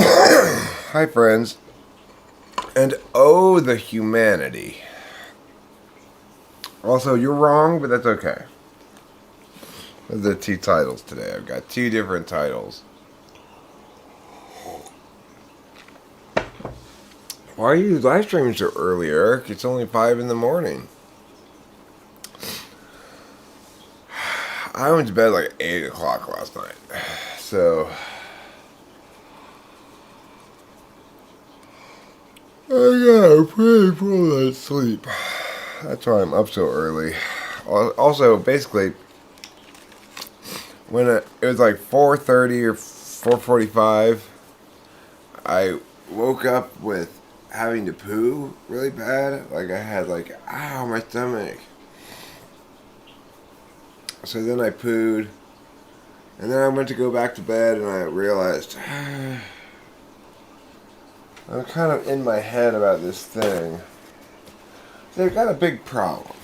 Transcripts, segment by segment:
Hi, friends. And oh, the humanity. Also, you're wrong, but that's okay. Those are the two titles today. I've got two different titles. Why are you live streaming so early, Eric? It's only 5 in the morning. I went to bed like 8 o'clock last night. So I got a pretty full night's sleep. That's why I'm up so early. Also, basically, when it was like 4:30 or 4:45, I woke up with having to poo really bad. Like I had like, ow, my stomach. So then I pooed, and then I went to go back to bed, and I realized I'm kind of in my head about this thing. They've got a big problem.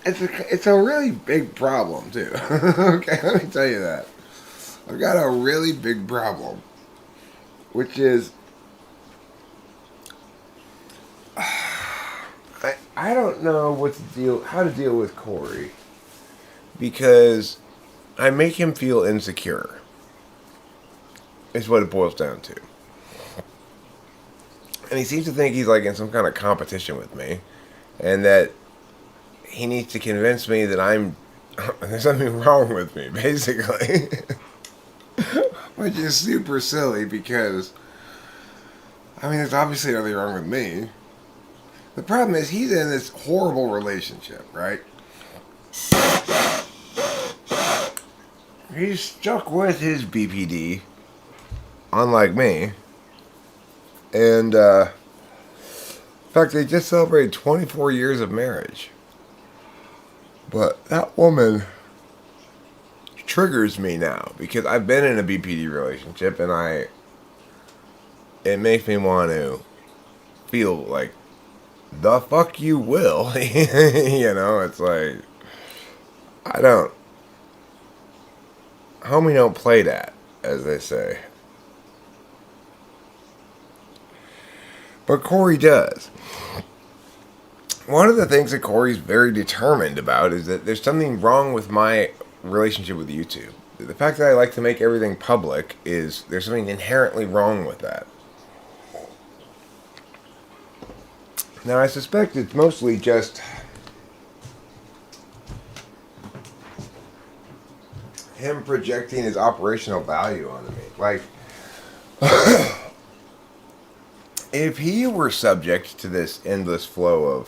It's a really big problem, too. Okay, let me tell you that. I've got a really big problem. Which is... I don't know how to deal with Corey. Because I make him feel insecure. Is what it boils down to. And he seems to think he's like in some kind of competition with me. And that he needs to convince me that there's something wrong with me, basically. Which is super silly because, I mean, there's obviously nothing wrong with me. The problem is he's in this horrible relationship, right? He's stuck with his BPD, unlike me. And, in fact, they just celebrated 24 years of marriage. But that woman triggers me now because I've been in a BPD relationship and it makes me want to feel like the fuck you will. You know, it's like homie don't play that, as they say. But Corey does. One of the things that Corey's very determined about is that there's something wrong with my relationship with YouTube. The fact that I like to make everything public there's something inherently wrong with that. Now, I suspect it's mostly just him projecting his operational value onto me. Like, if he were subject to this endless flow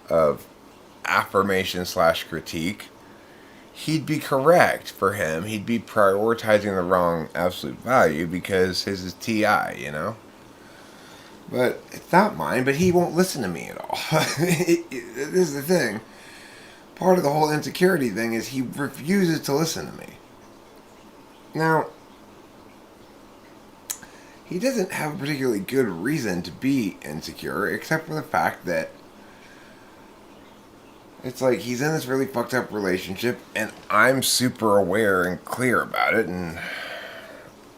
of affirmation / critique, he'd be correct for him. He'd be prioritizing the wrong absolute value because his is TI, you know? But it's not mine, but he won't listen to me at all. This is the thing. Part of the whole insecurity thing is he refuses to listen to me. Now, he doesn't have a particularly good reason to be insecure, except for the fact that it's like he's in this really fucked up relationship, and I'm super aware and clear about it, and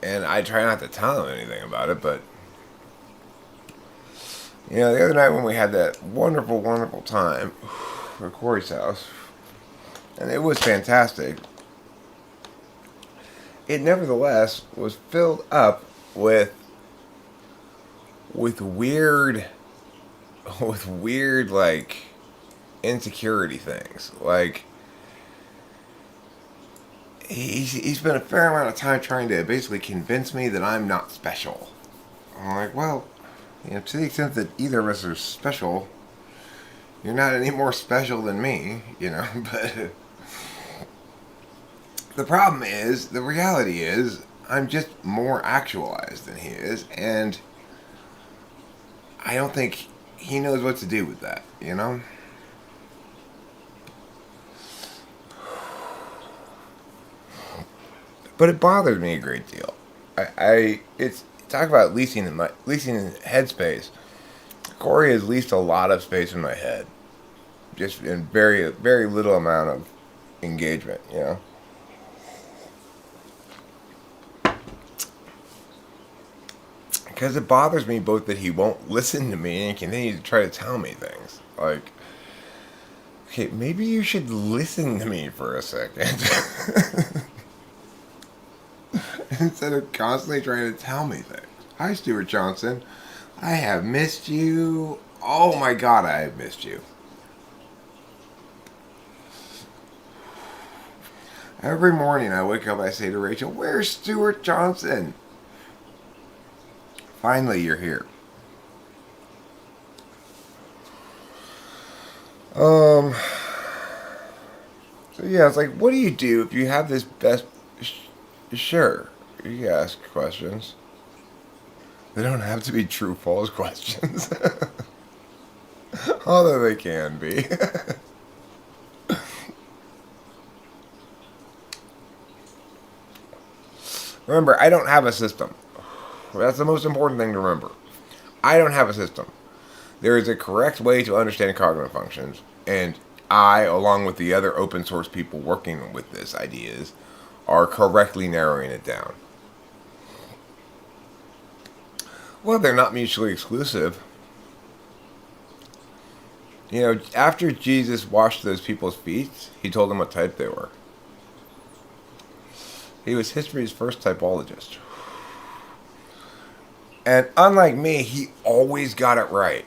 I try not to tell him anything about it, but you know, the other night when we had that wonderful, wonderful time at Corey's house, and it was fantastic, it nevertheless was filled up with weird like insecurity things. Like he spent a fair amount of time trying to basically convince me that I'm not special. I'm like, well, you know, to the extent that either of us are special, you're not any more special than me, you know. But the problem is, the reality is, I'm just more actualized than he is, and I don't think he knows what to do with that, you know? But it bothers me a great deal. It's talk about leasing headspace. Corey has leased a lot of space in my head, just in very, very little amount of engagement, you know? Because it bothers me both that he won't listen to me and continues to try to tell me things. Like, okay, maybe you should listen to me for a second. Instead of constantly trying to tell me things. Hi, Stuart Johnson. I have missed you. Oh my god, I have missed you. Every morning I wake up, I say to Rachel, "Where's Stuart Johnson?" Finally, you're here. So yeah, it's like, what do you do if you have this best... Sure, you can ask questions. They don't have to be true false questions. Although they can be. Remember, I don't have a system. That's the most important thing to remember. I don't have a system. There is a correct way to understand cognitive functions, and I, along with the other open source people working with this ideas, are correctly narrowing it down. Well, they're not mutually exclusive. You know, after Jesus washed those people's feet, he told them what type they were. He was history's first typologist. And unlike me, he always got it right.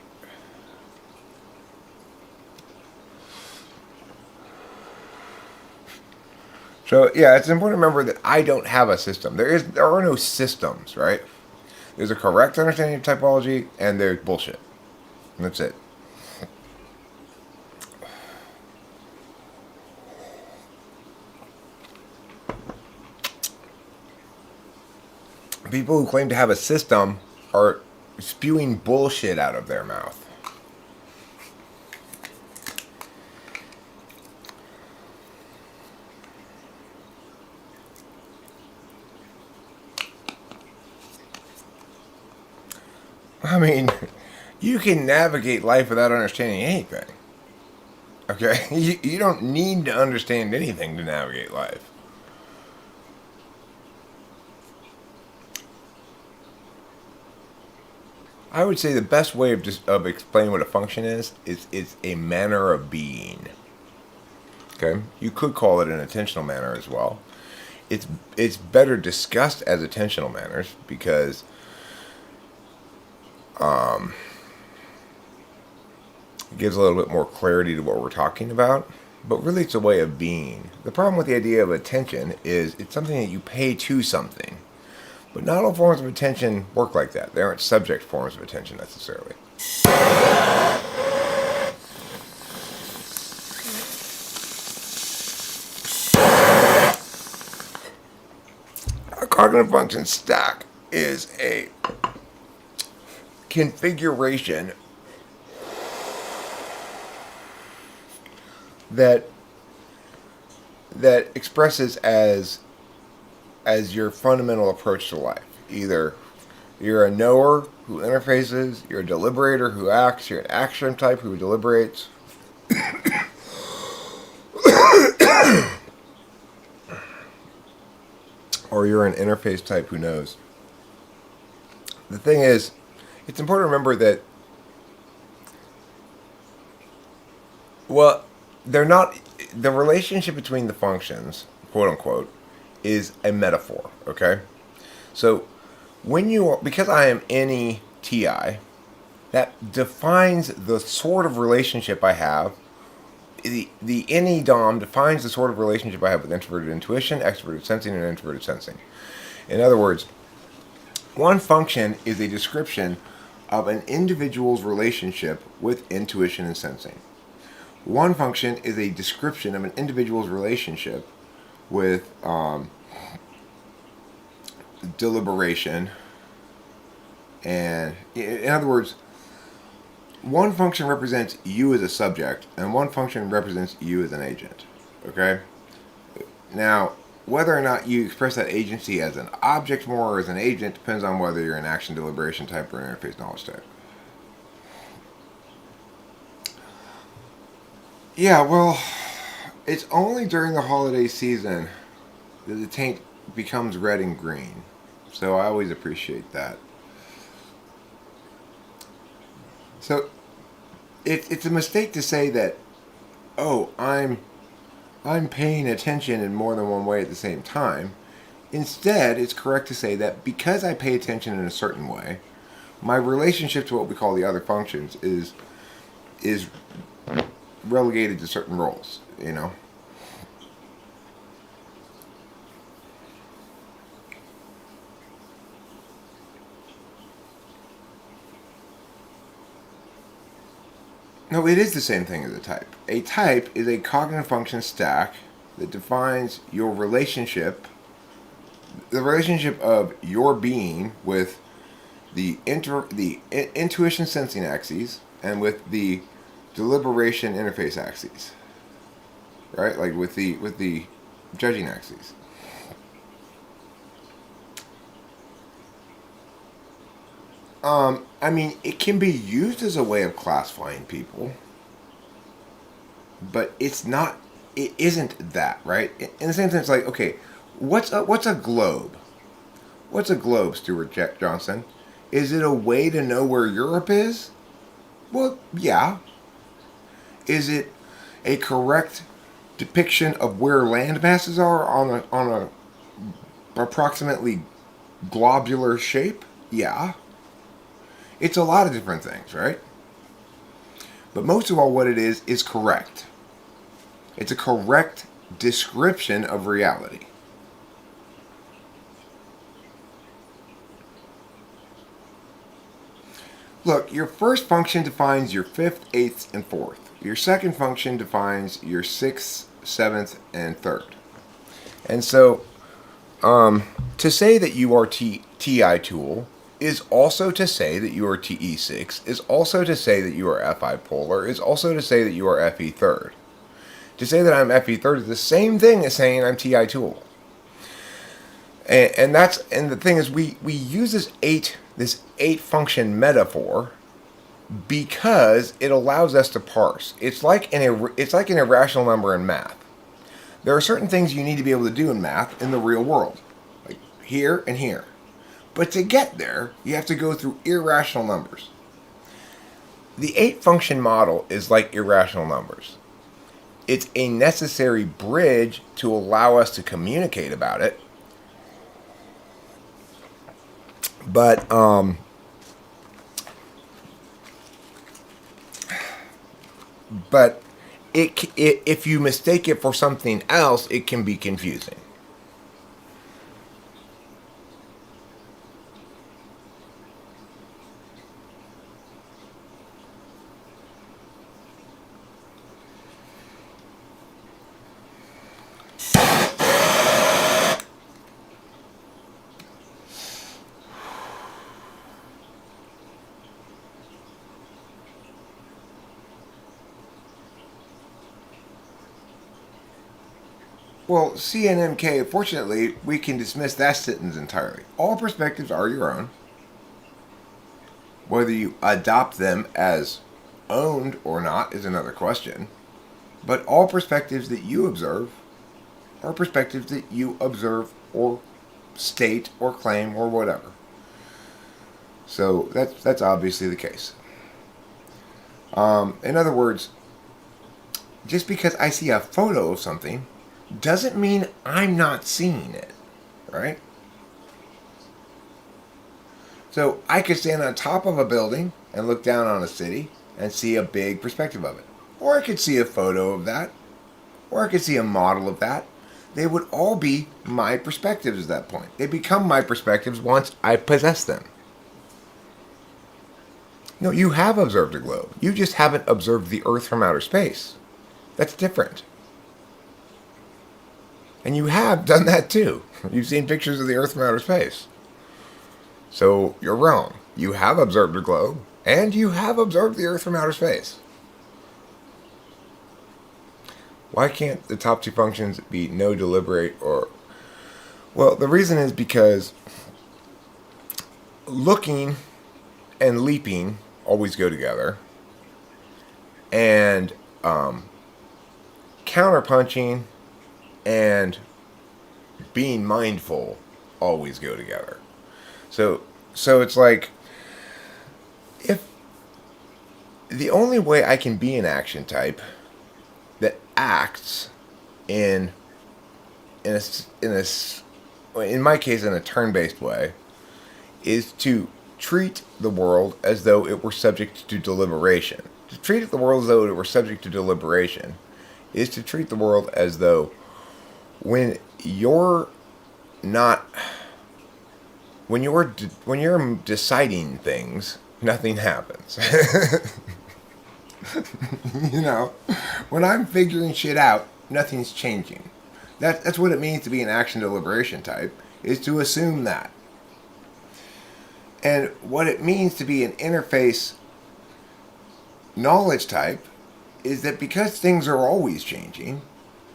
So, yeah, it's important to remember that I don't have a system. There are no systems, right? There's a correct understanding of typology, and there's bullshit. And that's it. People who claim to have a system are spewing bullshit out of their mouth. I mean, you can navigate life without understanding anything. Okay? You don't need to understand anything to navigate life. I would say the best way of explaining what a function is it's a manner of being. Okay? You could call it an attentional manner as well. It's better discussed as attentional manners because it gives a little bit more clarity to what we're talking about. But really it's a way of being. The problem with the idea of attention is it's something that you pay to something. But not all forms of attention work like that. They aren't subject forms of attention necessarily. A cognitive function stack is a configuration that expresses as your fundamental approach to life. Either you're a knower who interfaces, you're a deliberator who acts, you're an action type who deliberates. Or you're an interface type who knows. The thing is, it's important to remember that, well, they're not, the relationship between the functions, quote unquote, is a metaphor, okay? So, because I am any TI, that defines the sort of relationship I have. The any DOM defines the sort of relationship I have with introverted intuition, extroverted sensing, and introverted sensing. In other words, one function is a description of an individual's relationship with intuition and sensing. One function is a description of an individual's relationship with deliberation. And in other words, one function represents you as a subject, and one function represents you as an agent. Okay? Now, whether or not you express that agency as an object more or as an agent depends on whether you're an action deliberation type or an interface knowledge type. Yeah, well, it's only during the holiday season that the taint becomes red and green. So I always appreciate that. So it's a mistake to say that, oh, I'm paying attention in more than one way at the same time. Instead, it's correct to say that because I pay attention in a certain way, my relationship to what we call the other functions is relegated to certain roles, you know. No, it is the same thing as a type. A type is a cognitive function stack that defines your relationship, the relationship of your being with the intuition sensing axes and with the deliberation interface axes, right? Like with the judging axes. I mean, it can be used as a way of classifying people, but it's not. It isn't that, right? In the same sense, like, okay, what's a globe? What's a globe, Stuart Johnson? Is it a way to know where Europe is? Well, yeah. Is it a correct depiction of where land masses are on a approximately globular shape? Yeah. It's a lot of different things, right? But most of all, what it is correct. It's a correct description of reality. Look, your first function defines your fifth, eighth, and fourth. Your second function defines your sixth, seventh, and third. And so, to say that you are TI tool is also to say that you are TE6, is also to say that you are FI polar, is also to say that you are FE third. To say that I'm FE third is the same thing as saying I'm TI tool. And the thing is, we use this eight function metaphor because it allows us to parse. It's like an irrational number in math. There are certain things you need to be able to do in math in the real world, like here and here. But to get there, you have to go through irrational numbers. The eight function model is like irrational numbers. It's a necessary bridge to allow us to communicate about it. But if you mistake it for something else, it can be confusing. Well, CNMK, fortunately, we can dismiss that sentence entirely. All perspectives are your own. Whether you adopt them as owned or not is another question. But all perspectives that you observe are perspectives that you observe or state or claim or whatever. So that's obviously the case. In other words, just because I see a photo of something doesn't mean I'm not seeing it, right? So I could stand on top of a building and look down on a city and see a big perspective of it. Or I could see a photo of that. Or I could see a model of that. They would all be my perspectives at that point. They become my perspectives once I possess them. No, you have observed a globe. You just haven't observed the Earth from outer space. That's different. And you have done that too. You've seen pictures of the Earth from outer space. So you're wrong. You have observed a globe, and you have observed the Earth from outer space. Why can't the top two functions be no, deliberate, or... Well, the reason is because looking and leaping always go together. And counterpunching and being mindful always go together. So it's like, The only way I can be an action type that acts in in a in my case in a turn-based way is to treat the world as though it were subject to deliberation. To treat the world as though it were subject to deliberation is to treat the world as though when you're not when you're deciding things, nothing happens. You know, when I'm figuring shit out, nothing's changing. That's what it means to be an action deliberation type, is to assume that. And what it means to be an interface knowledge type is that because things are always changing,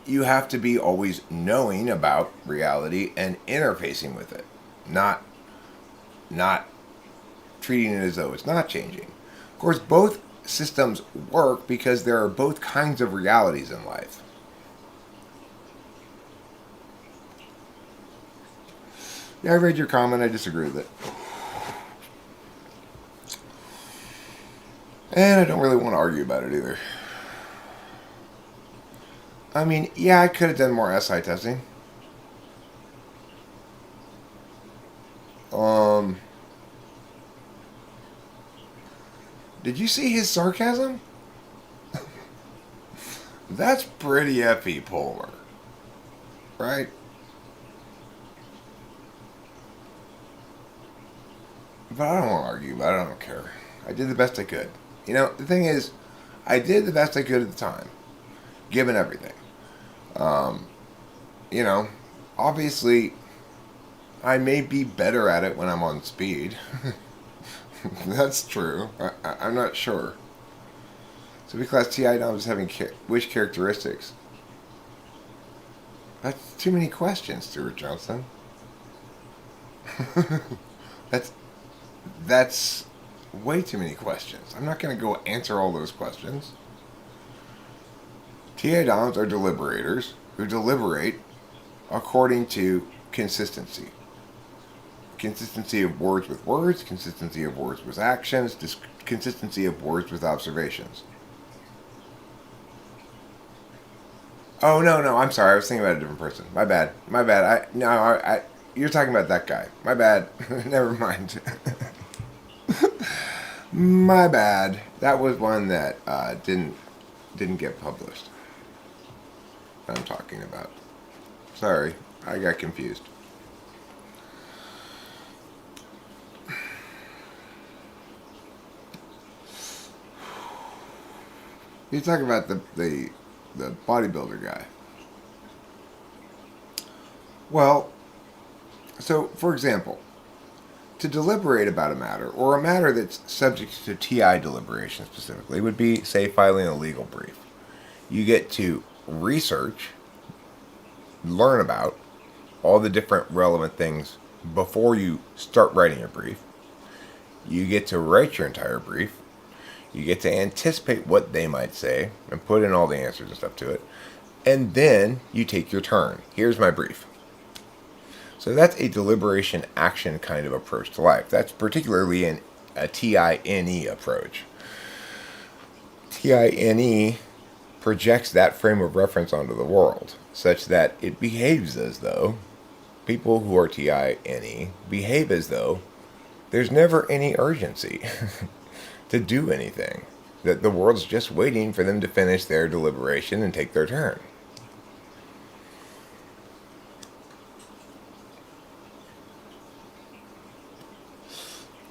you have to be always knowing about reality and interfacing with it, not treating it as though it's not changing. Of course, both systems work because there are both kinds of realities in life. Yeah, I read your comment. I disagree with it. And I don't really want to argue about it either. I mean, yeah, I could have done more SI testing. Did you see his sarcasm? That's pretty epipolar, right? But I don't want to argue about it. I don't care. I did the best I could. You know, the thing is, I did the best I could at the time, given everything. You know, obviously, I may be better at it when I'm on speed. That's true. I'm not sure. So we class TI noms as having which characteristics? That's too many questions, Stuart Johnson. That's way too many questions. I'm not going to go answer all those questions. TI DOMs are deliberators who deliberate according to consistency. Consistency of words with words, consistency of words with actions, consistency of words with observations. Oh, no, I'm sorry. I was thinking about a different person. My bad. You're talking about that guy. My bad. Never mind. My bad. That was one that didn't get published. I'm talking about. Sorry, I got confused. You're talking about the bodybuilder guy. Well, so for example, to deliberate about a matter, or a matter that's subject to TI deliberation specifically, would be, say, filing a legal brief. You get to research, learn about all the different relevant things before you start writing your brief. You get to write your entire brief. You get to anticipate what they might say and put in all the answers and stuff to it. And then you take your turn. Here's my brief. So that's a deliberation action kind of approach to life. That's particularly a TINE approach. TINE projects that frame of reference onto the world, such that it behaves as though people who are TINE behave as though there's never any urgency to do anything. That the world's just waiting for them to finish their deliberation and take their turn.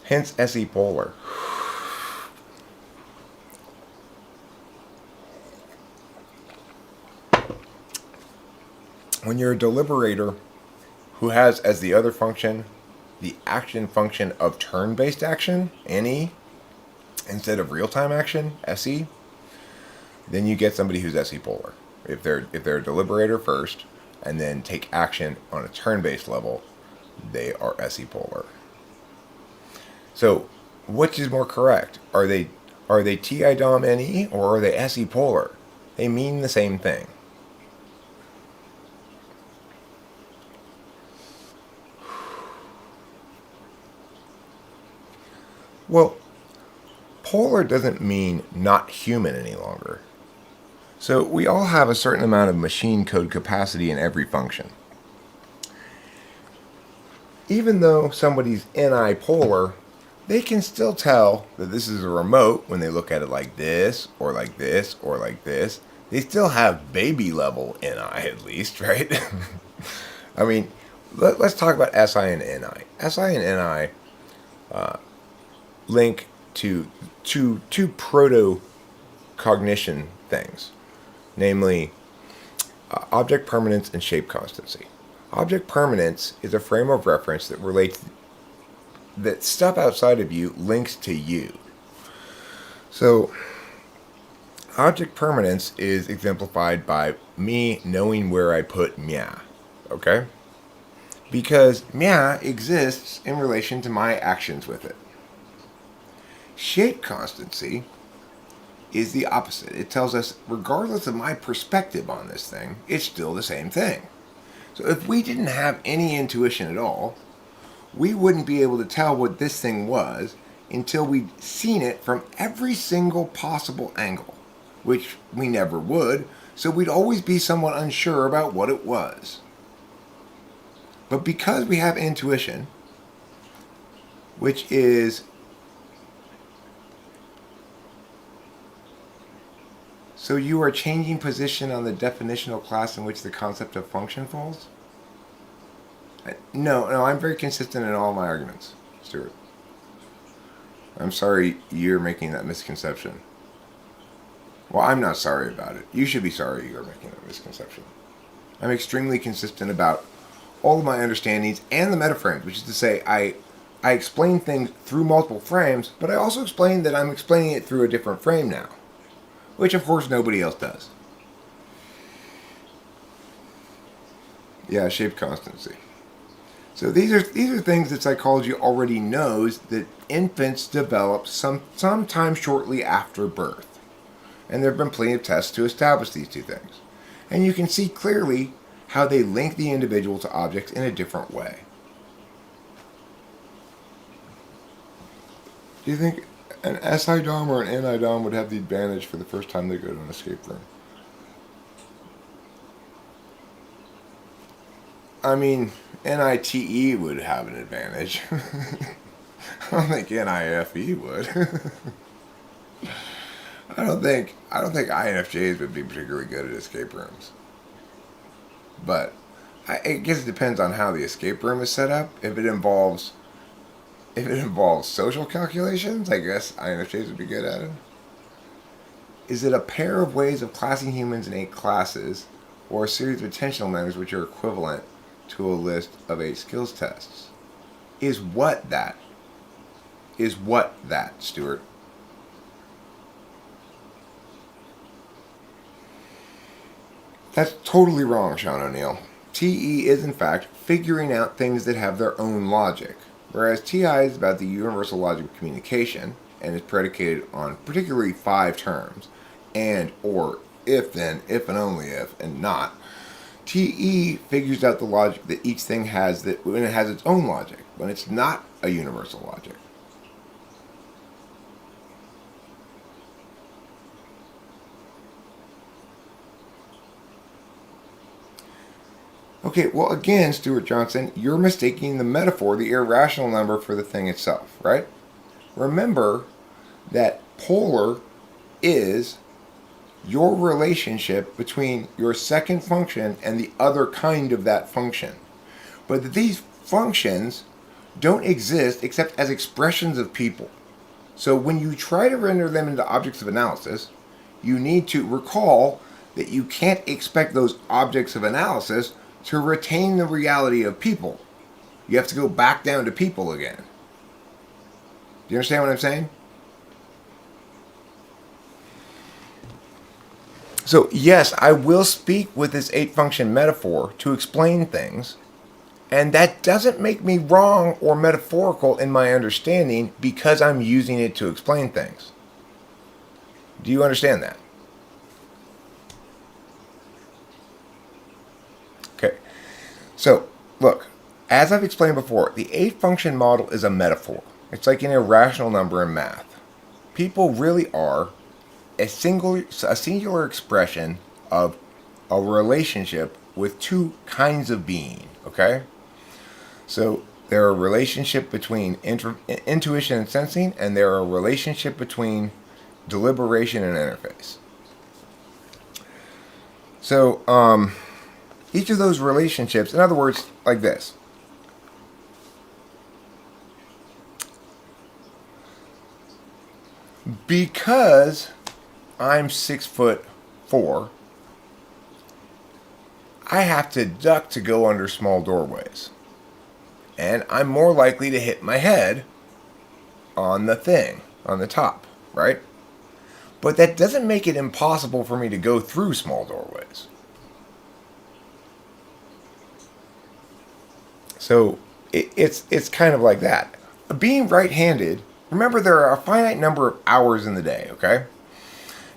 Hence SE polar. When you're a deliberator who has as the other function the action function of turn-based action, NE, instead of real-time action, SE, then you get somebody who's SE polar. If they're a deliberator first and then take action on a turn-based level, they are SE polar. So, which is more correct? Are they TI DOM NE or are they SE polar? They mean the same thing. Well, polar doesn't mean not human any longer. So we all have a certain amount of machine code capacity in every function. Even though somebody's NI polar, they can still tell that this is a remote when they look at it like this, or like this, or like this. They still have baby level NI at least, right? I mean, let's talk about SI and NI. SI and NI link to two proto-cognition things, namely object permanence and shape constancy. Object permanence is a frame of reference that relates that stuff outside of you links to you. So, object permanence is exemplified by me knowing where I put Mia, okay? Because Mia exists in relation to my actions with it. Shape constancy is the opposite. It tells us, regardless of my perspective on this thing, it's still the same thing. So if we didn't have any intuition at all, we wouldn't be able to tell what this thing was until we'd seen it from every single possible angle, which we never would, so we'd always be somewhat unsure about what it was. But because we have intuition, which is so you are changing position on the definitional class in which the concept of function falls? No, I'm very consistent in all my arguments, Stuart. I'm sorry you're making that misconception. Well, I'm not sorry about it. You should be sorry you're making that misconception. I'm extremely consistent about all of my understandings and the metaframes, which is to say I explain things through multiple frames, but I also explain that I'm explaining it through a different frame now, which of course nobody else does. Yeah, shape constancy. So these are things that psychology already knows that infants develop sometime shortly after birth. And there have been plenty of tests to establish these two things. And you can see clearly how they link the individual to objects in a different way. Do you think an SI DOM or an NI DOM would have the advantage for the first time they go to an escape room? I mean, NITE would have an advantage. I don't think NIFE would. I don't think INFJs would be particularly good at escape rooms. But I guess it depends on how the escape room is set up. If it involves social calculations, I guess INFJs would be good at it. Is it a pair of ways of classing humans in 8 classes, or a series of attentional matters which are equivalent to a list of 8 skills tests? Is what that, Stuart? That's totally wrong, Sean O'Neill. TE is, in fact, figuring out things that have their own logic, whereas TI is about the universal logic of communication and is predicated on particularly 5 terms, and, or, if then, if and only if, and not. TE figures out the logic that each thing has that when it has its own logic, when it's not a universal logic. Okay, well again, Stuart Johnson, you're mistaking the metaphor, the irrational number, for the thing itself, right? Remember that polar is your relationship between your second function and the other kind of that function. But that these functions don't exist except as expressions of people. So when you try to render them into objects of analysis, you need to recall that you can't expect those objects of analysis to retain the reality of people. You have to go back down to people again. Do you understand what I'm saying? So yes, I will speak with this 8-function metaphor to explain things, and that doesn't make me wrong or metaphorical in my understanding because I'm using it to explain things. Do you understand that? Okay. So, look, as I've explained before, the 8-function model is a metaphor. It's like an irrational number in math. people really are a singular expression of a relationship with two kinds of being. Okay, so there are a relationship between intuition and sensing, and there are a relationship between deliberation and interface. So each of those relationships, in other words, like this. Because I'm 6'4", I have to duck to go under small doorways. And I'm more likely to hit my head on the thing, on the top, right? But that doesn't make it impossible for me to go through small doorways. So it's kind of like that. Being right-handed, remember there are a finite number of hours in the day, okay?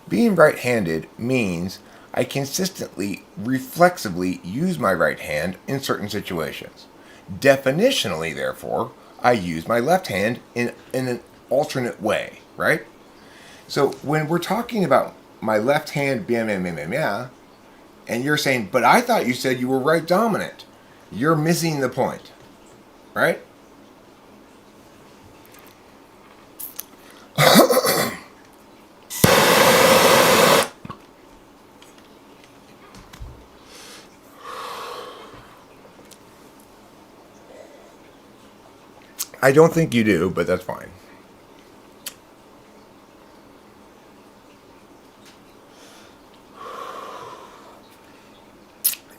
Being right-handed means I consistently, reflexively use my right hand in certain situations. Definitionally, therefore, I use my left hand in an alternate way, right? So when we're talking about my left hand, and you're saying, but I thought you said you were right dominant, you're missing the point, right? I don't think you do, but that's fine.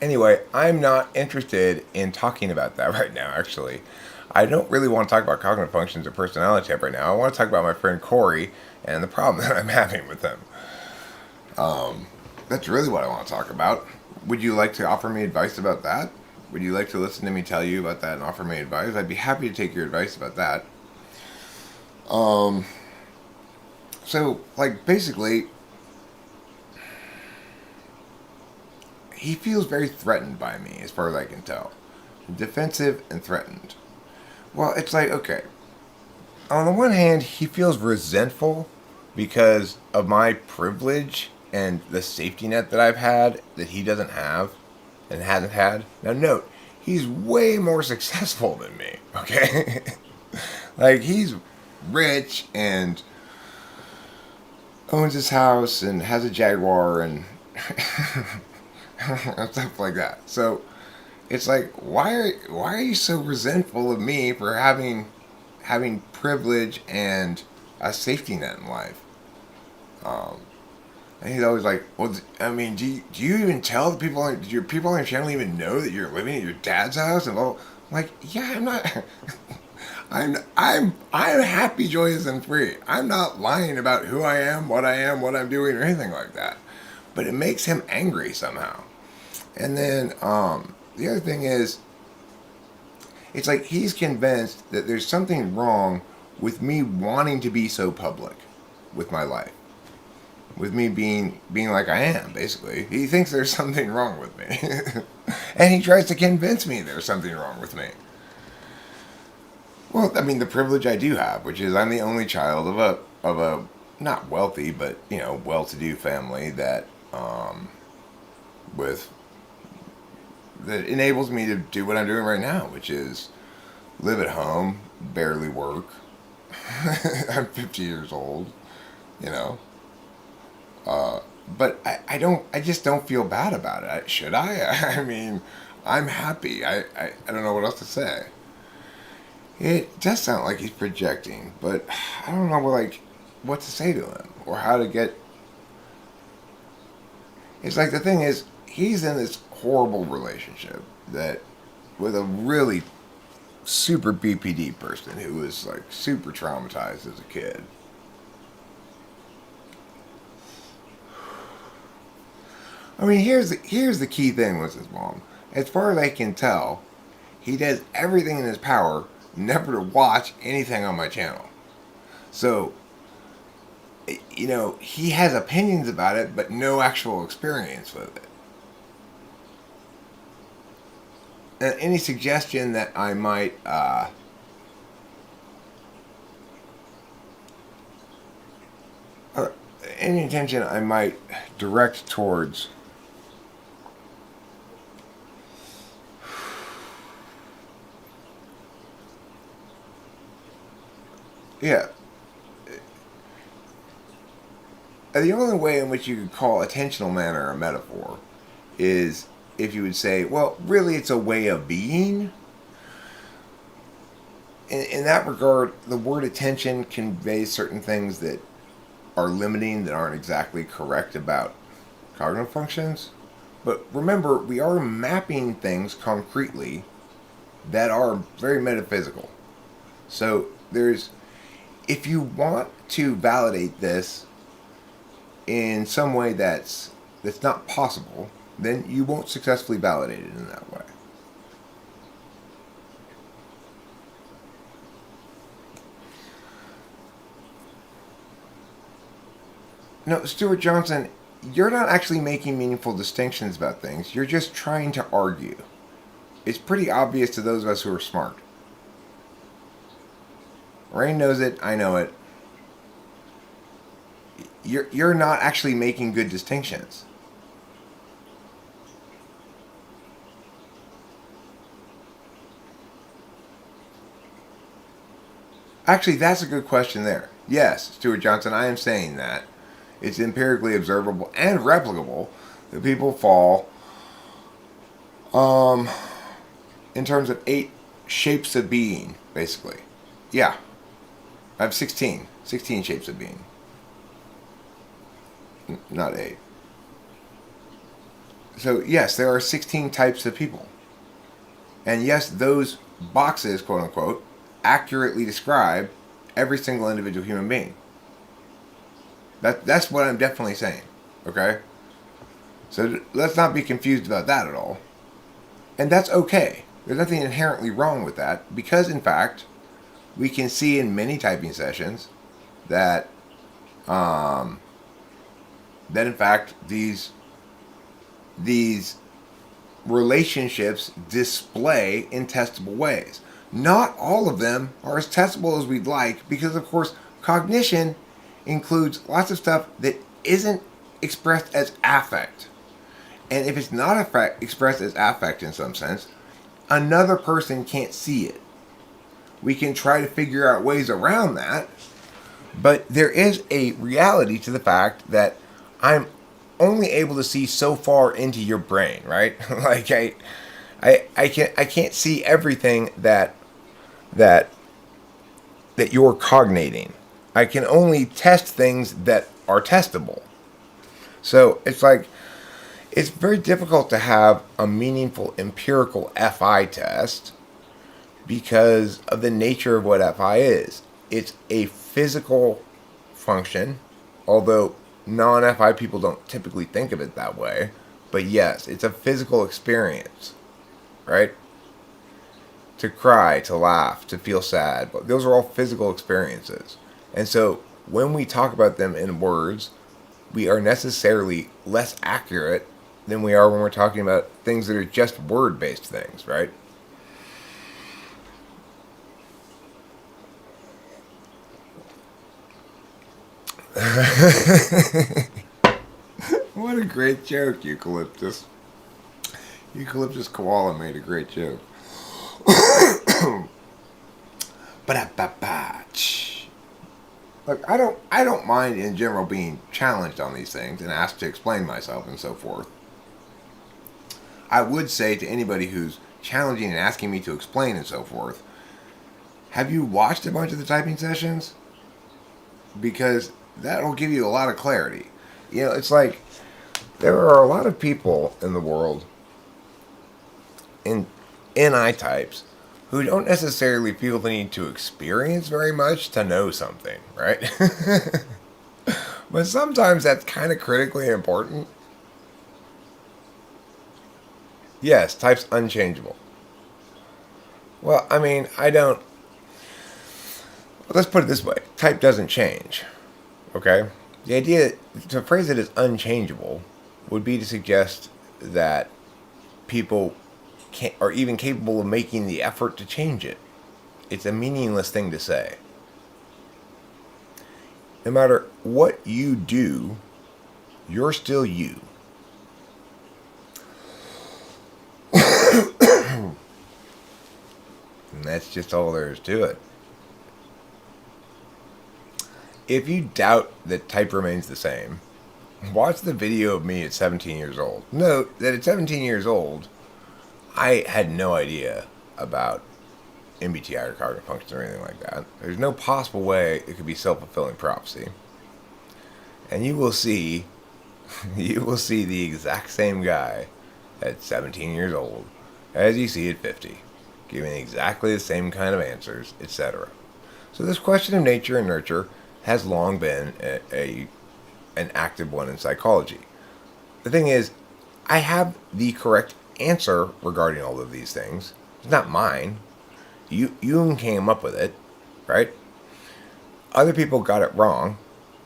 Anyway, I'm not interested in talking about that right now, actually. I don't really want to talk about cognitive functions or personality type right now. I want to talk about my friend Corey and the problem that I'm having with him. That's really what I want to talk about. Would you like to offer me advice about that? Would you like to listen to me tell you about that and offer me advice? I'd be happy to take your advice about that. So, like, basically, he feels very threatened by me, as far as I can tell. Defensive and threatened. Well, it's like, okay. On the one hand, he feels resentful because of my privilege and the safety net that I've had that he doesn't have and hasn't had. Now, note, he's way more successful than me, okay? Like, he's rich and owns his house and has a Jaguar and stuff like that. So it's like, why are you so resentful of me for having privilege and a safety net in life? And he's always like, well, I mean, do you even tell the people, do your people in your family even know that you're living at your dad's house? And all, like, yeah, I'm not. I'm happy, joyous, and free. I'm not lying about who I am, what I'm doing, or anything like that. But it makes him angry somehow. And then the other thing is, it's like he's convinced that there's something wrong with me wanting to be so public with my life. With me being like I am, basically. He thinks there's something wrong with me. And he tries to convince me there's something wrong with me. Well, I mean, the privilege I do have, which is I'm the only child of a not wealthy, but, you know, well-to-do family that that enables me to do what I'm doing right now, which is live at home, barely work. I'm 50 years old, you know. But I just don't feel bad about it. Should I? I mean, I'm happy. I don't know what else to say. It does sound like he's projecting, but I don't know what to say to him or how to get. It's like the thing is, he's in this horrible relationship that with a really super BPD person who was like super traumatized as a kid. I mean, here's the key thing with his mom. As far as I can tell, he does everything in his power never to watch anything on my channel. So, you know, he has opinions about it, but no actual experience with it. And any suggestion that I might any attention I might direct towards yeah. The only way in which you could call attentional manner a metaphor is if you would say, well, really it's a way of being. In that regard, the word attention conveys certain things that are limiting, that aren't exactly correct about cognitive functions. But remember, we are mapping things concretely that are very metaphysical. So if you want to validate this in some way that's not possible, then you won't successfully validate it in that way. No, Stuart Johnson, you're not actually making meaningful distinctions about things. You're just trying to argue. It's pretty obvious to those of us who are smart. Rain knows it, I know it. You're not actually making good distinctions. Actually, that's a good question there. Yes, Stuart Johnson, I am saying that. It's empirically observable and replicable that people fall in terms of 8 shapes of being, basically. Yeah. I have 16 shapes of being. Not 8. So, yes, there are 16 types of people. And yes, those boxes, quote unquote, accurately describe every single individual human being. That's what I'm definitely saying. Okay? So let's not be confused about that at all. And that's okay. There's nothing inherently wrong with that, because in fact, we can see in many typing sessions that in fact these relationships display in testable ways. Not all of them are as testable as we'd like, because of course cognition includes lots of stuff that isn't expressed as affect. And if it's not expressed as affect in some sense, another person can't see it. We can try to figure out ways around that, but there is a reality to the fact that I'm only able to see so far into your brain, right? Like I can't see everything that you're cognating. I can only test things that are testable. So it's like, it's very difficult to have a meaningful empirical FI test because of the nature of what FI is. It's a physical function, although non-FI people don't typically think of it that way. But yes, it's a physical experience, right? To cry, to laugh, to feel sad. But those are all physical experiences. And so when we talk about them in words, we are necessarily less accurate than we are when we're talking about things that are just word-based things, right? What a great joke, Eucalyptus. Eucalyptus Koala made a great joke. Look, I don't mind in general being challenged on these things and asked to explain myself and so forth. I would say to anybody who's challenging and asking me to explain and so forth, have you watched a bunch of the typing sessions? Because that'll give you a lot of clarity. You know, it's like there are a lot of people in the world in NI types who don't necessarily feel the need to experience very much to know something, right? But sometimes that's kind of critically important. Yes, type's unchangeable. Well, I mean, let's put it this way. Type doesn't change, okay? The idea, to phrase it as unchangeable, would be to suggest that people are even capable of making the effort to change it. It's a meaningless thing to say. No matter what you do, you're still you. And that's just all there is to it. If you doubt that type remains the same, watch the video of me at 17 years old. Note that at 17 years old, I had no idea about MBTI or cognitive functions or anything like that. There's no possible way it could be self-fulfilling prophecy. And you will see, you will see the exact same guy at 17 years old as you see at 50, giving exactly the same kind of answers, etc. So this question of nature and nurture has long been an active one in psychology. The thing is, I have the correct answer regarding all of these things. It's not mine. Jung came up with it, right? Other people got it wrong,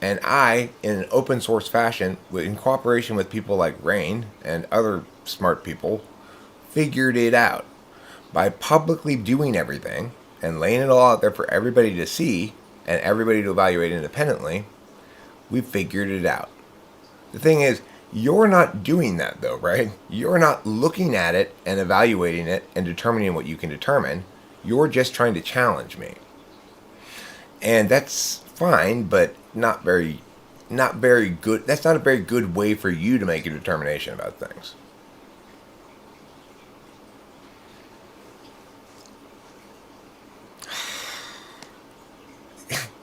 and I, in an open source fashion, in cooperation with people like Rain and other smart people, figured it out. By publicly doing everything and laying it all out there for everybody to see and everybody to evaluate independently, we figured it out. The thing is, you're not doing that though, right? You're not looking at it and evaluating it and determining what you can determine. You're just trying to challenge me. And that's fine, but not very good. That's not a very good way for you to make a determination about things.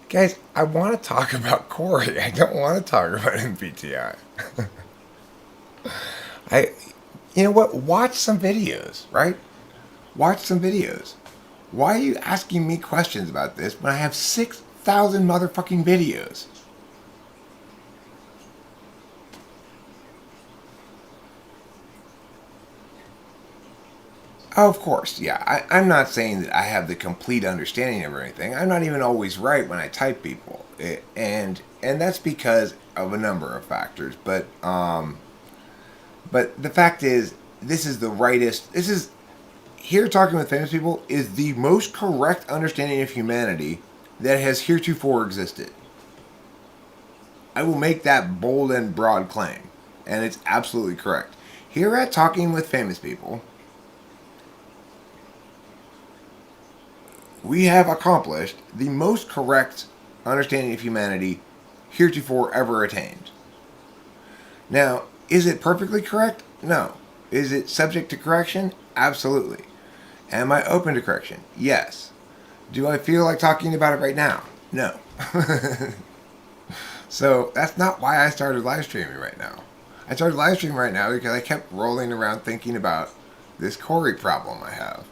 Guys, I want to talk about Corey. I don't want to talk about MBTI. You know what? Watch some videos, right? Watch some videos. Why are you asking me questions about this when I have 6,000 motherfucking videos? Oh, of course, yeah. I'm not saying that I have the complete understanding of anything. I'm not even always right when I type people, and that's because of a number of factors. But the fact is, this is the rightest. This is here talking with famous people is the most correct understanding of humanity that has heretofore existed. I will make that bold and broad claim, and it's absolutely correct. Here at Talking with Famous People, we have accomplished the most correct understanding of humanity heretofore ever attained. Now, is it perfectly correct? No. Is it subject to correction? Absolutely. Am I open to correction? Yes. Do I feel like talking about it right now? No. So that's not why I started live streaming right now. I started live streaming right now because I kept rolling around thinking about this Corey problem I have.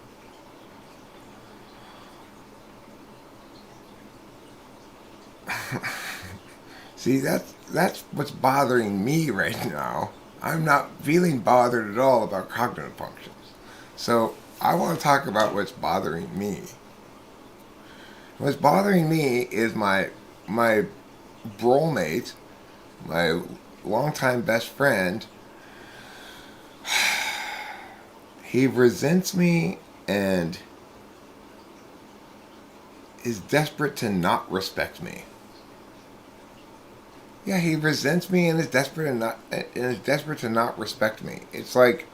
See, that's what's bothering me right now. I'm not feeling bothered at all about cognitive functions. So I want to talk about what's bothering me. What's bothering me is my bromate, my longtime best friend. He resents me and is desperate to not respect me. Yeah, he resents me and is desperate to not respect me. It's like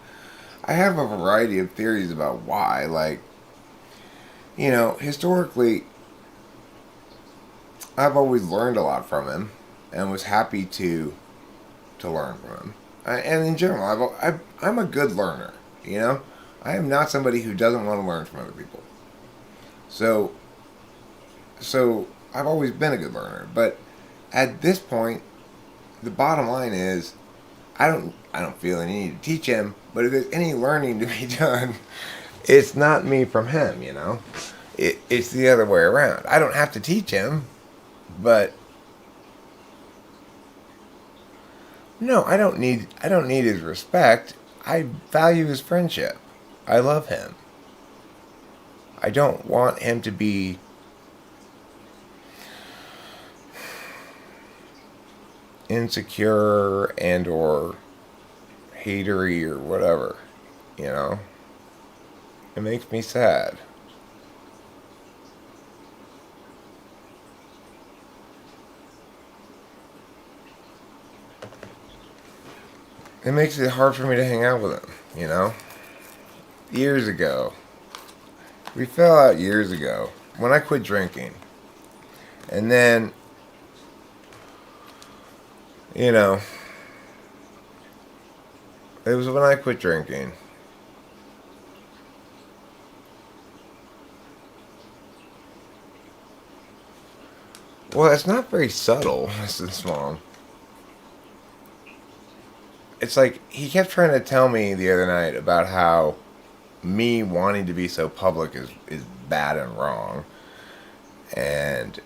I have a variety of theories about why. Like, you know, historically, I've always learned a lot from him and was happy to learn from him. And in general, I'm a good learner. You know, I am not somebody who doesn't want to learn from other people. So I've always been a good learner, but at this point, the bottom line is, I don't feel any need to teach him. But if there's any learning to be done, it's not me from him. You know, it's the other way around. I don't have to teach him, but no, I don't need his respect. I value his friendship. I love him. I don't want him to be insecure and or hatery or whatever, you know. It makes me sad. it makes it hard for me to hang out with him, you know? Years ago. We fell out years ago when I quit drinking. And then, you know, it was when I quit drinking. Well, it's not very subtle, Mrs. Mom. It's like he kept trying to tell me the other night about how me wanting to be so public is bad and wrong, and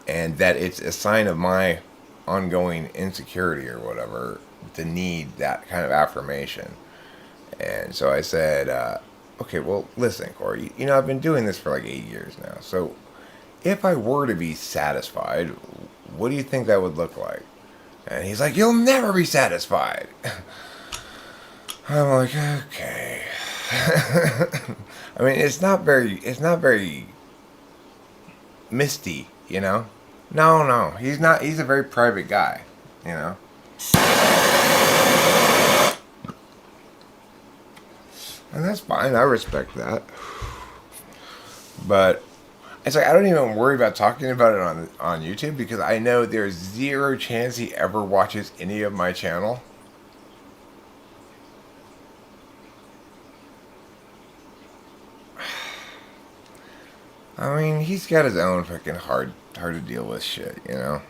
and that it's a sign of my ongoing insecurity or whatever to need that kind of affirmation. And so I said, okay, well, listen, Corey, you know, I've been doing this for like 8 years now. So if I were to be satisfied, what do you think that would look like? And he's like, you'll never be satisfied. I'm like, okay. I mean, it's not very misty, you know? No, he's not. He's a very private guy, you know? And that's fine. I respect that. But it's like I don't even worry about talking about it on YouTube because I know there's zero chance he ever watches any of my channel. I mean, he's got his own fucking hard to deal with shit, you know.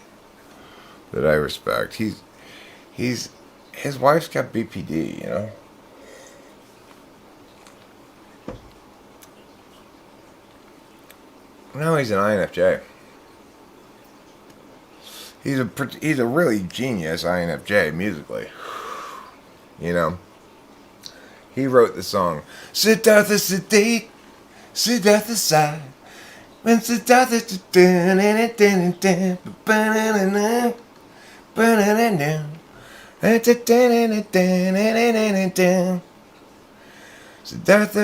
That I respect. He's his wife's got BPD, you know. No, he's an INFJ. He's a really genius INFJ musically. You know, he wrote the song Siddhartha Siddhate, Siddhartha Sai. When Siddhartha Siddhartha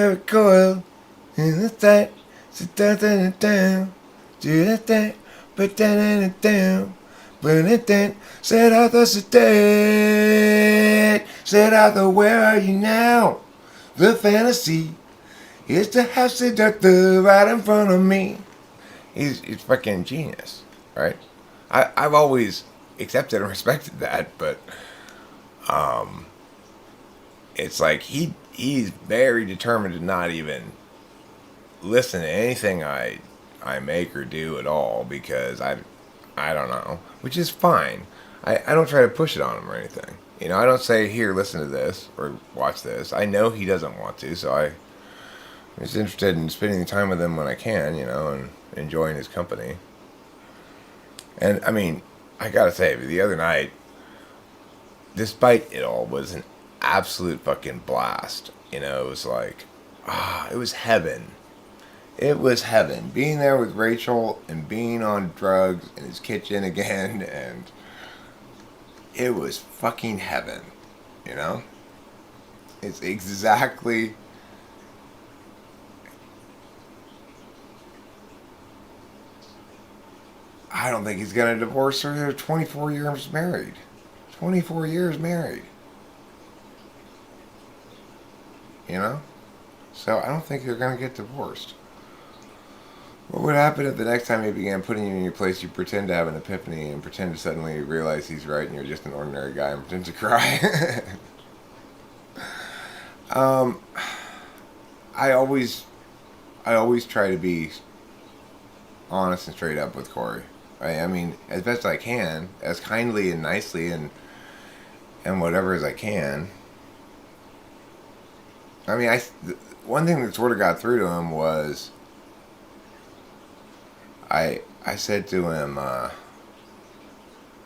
recoiled in the sight. Siddhartha down, do that thing, but down, burn it down. Siddhartha Siddhate, Siddhartha, where are you now? The fantasy is to have Siddhartha right in front of me. He's fucking genius, right? I've always accepted and respected that, but it's like he's very determined to not even listen to anything I make or do at all because I don't know, which is fine. I don't try to push it on him or anything. You know, I don't say, here, listen to this or watch this. I know he doesn't want to, so I'm just interested in spending time with him when I can, you know, and enjoying his company. And, I mean, I gotta say, the other night, despite it all, was an absolute fucking blast. You know, it was like, it was heaven. It was heaven. Being there with Rachel and being on drugs in his kitchen again, and it was fucking heaven, you know? It's exactly... I don't think he's gonna divorce her. They're 24 years married. 24 years married. You know? So I don't think they're gonna get divorced. What would happen if the next time he began putting you in your place, you pretend to have an epiphany and pretend to suddenly realize he's right and you're just an ordinary guy and pretend to cry? I always try to be honest and straight up with Corey. I mean, as best I can, as kindly and nicely and whatever as I can. I mean, one thing that sort of got through to him was I said to him,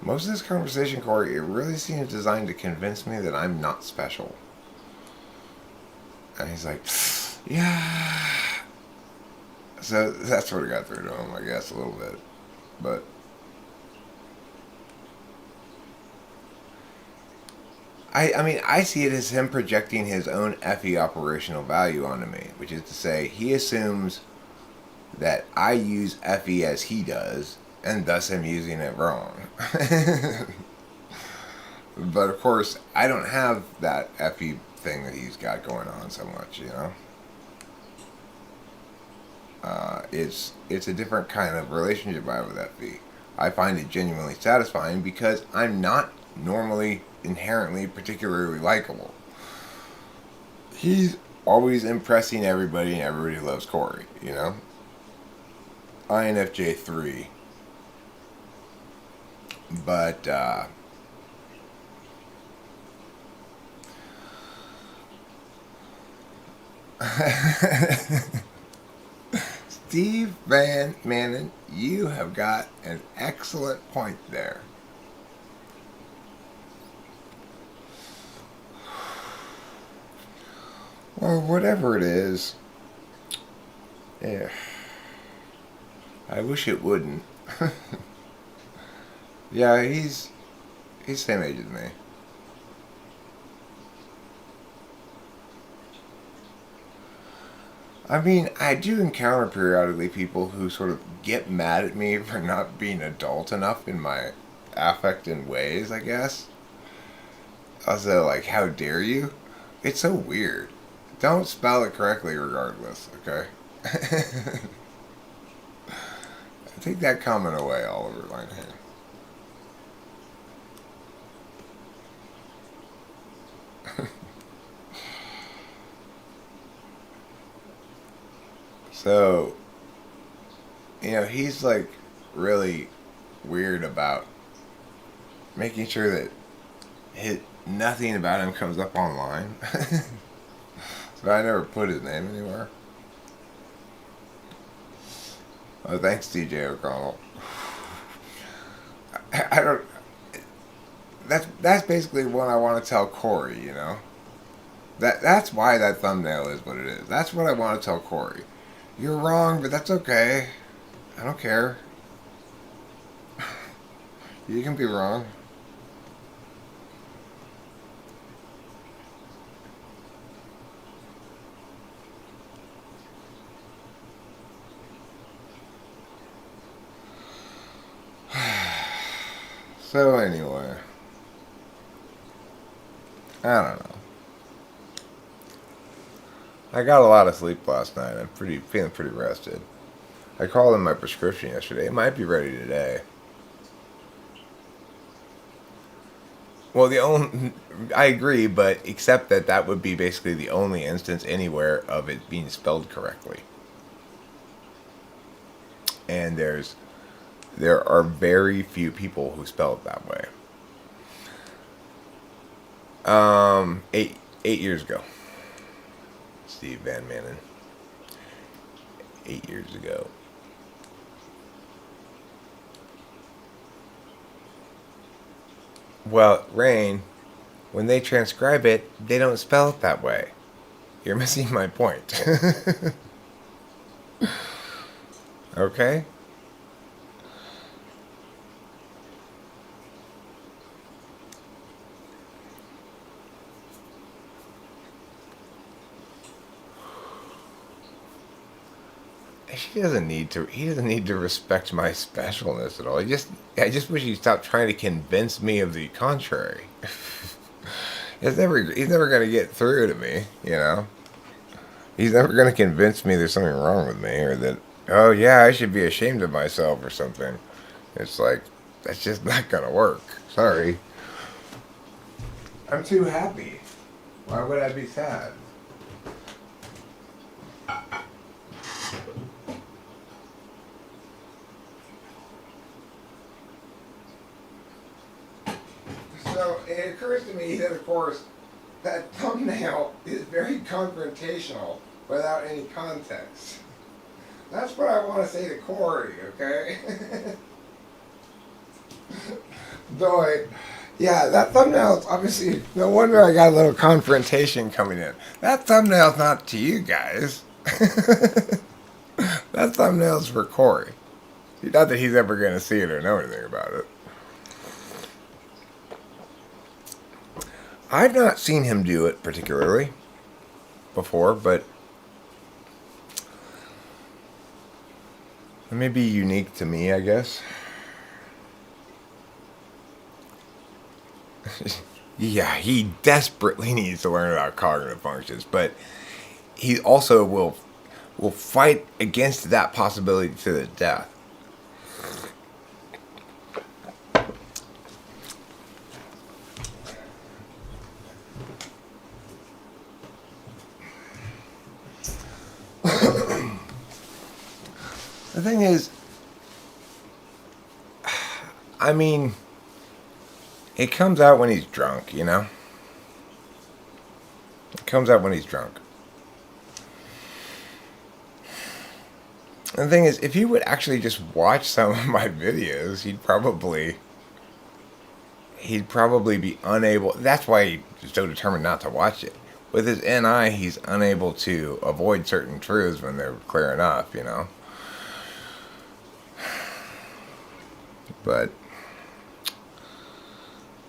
most of this conversation, Corey, it really seems designed to convince me that I'm not special. And he's like, yeah. So that sort of got through to him, I guess, a little bit. But I mean, I see it as him projecting his own FE operational value onto me, which is to say, he assumes that I use FE as he does, and thus I'm using it wrong. But of course, I don't have that FE thing that he's got going on so much, you know. It's a different kind of relationship I have with FE. I find it genuinely satisfying because I'm not normally inherently particularly likable. He's always impressing everybody, and everybody loves Corey, you know. INFJ3, but Steve Van Manen, you have got an excellent point there. Well, whatever it is, yeah, I wish it wouldn't. Yeah, he's same age as me. I mean, I do encounter periodically people who sort of get mad at me for not being adult enough in my affect and ways, I guess. Also, like, how dare you? It's so weird. Don't spell it correctly regardless, okay? Take that comment away, Oliver Linehan. So, you know, he's like really weird about making sure that nothing about him comes up online. So I never put his name anywhere. Oh, thanks, DJ O'Connell. I don't. That's basically what I want to tell Corey. You know, that's why that thumbnail is what it is. That's what I want to tell Corey. You're wrong, but that's okay. I don't care. You can be wrong. So anyway, I don't know. I got a lot of sleep last night. I'm feeling pretty rested. I called in my prescription yesterday. It might be ready today. Well, I agree, but except that would be basically the only instance anywhere of it being spelled correctly. And there are very few people who spell it that way. 8 years ago, Steve Van Manen. 8 years ago. Well, Rain, when they transcribe it, they don't spell it that way. You're missing my point. Okay? He doesn't need to respect my specialness at all. I just wish he'd stop trying to convince me of the contrary. He's never gonna get through to me, you know. He's never gonna convince me there's something wrong with me, or that, oh yeah, I should be ashamed of myself or something. It's like, that's just not gonna work. Sorry. I'm too happy. Why would I be sad? So it occurs to me that, of course, that thumbnail is very confrontational without any context. That's what I want to say to Corey, okay? Though yeah, that thumbnail is obviously, no wonder I got a little confrontation coming in. That thumbnail's not to you guys. That thumbnail's for Corey. Not that he's ever going to see it or know anything about it. I've not seen him do it particularly before, but it may be unique to me, I guess. Yeah, he desperately needs to learn about cognitive functions, but he also will fight against that possibility to the death. The thing is, I mean, it comes out when he's drunk, you know? It comes out when he's drunk. And the thing is, if he would actually just watch some of my videos, he'd probably be unable. That's why he's so determined not to watch it. With his NI, he's unable to avoid certain truths when they're clear enough, you know? But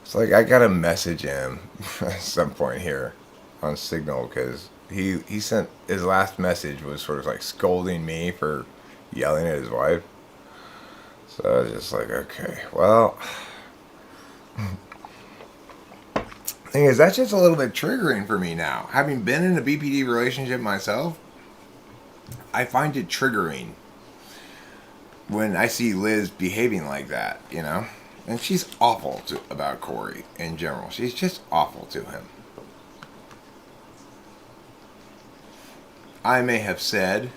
it's like I gotta message him at some point here on Signal because he sent his last message was sort of like scolding me for yelling at his wife. So I was just like, okay, well. Thing is, that's just a little bit triggering for me now. Having been in a BPD relationship myself, I find it triggering when I see Liz behaving like that, you know? And she's awful about Corey in general. She's just awful to him. I may have said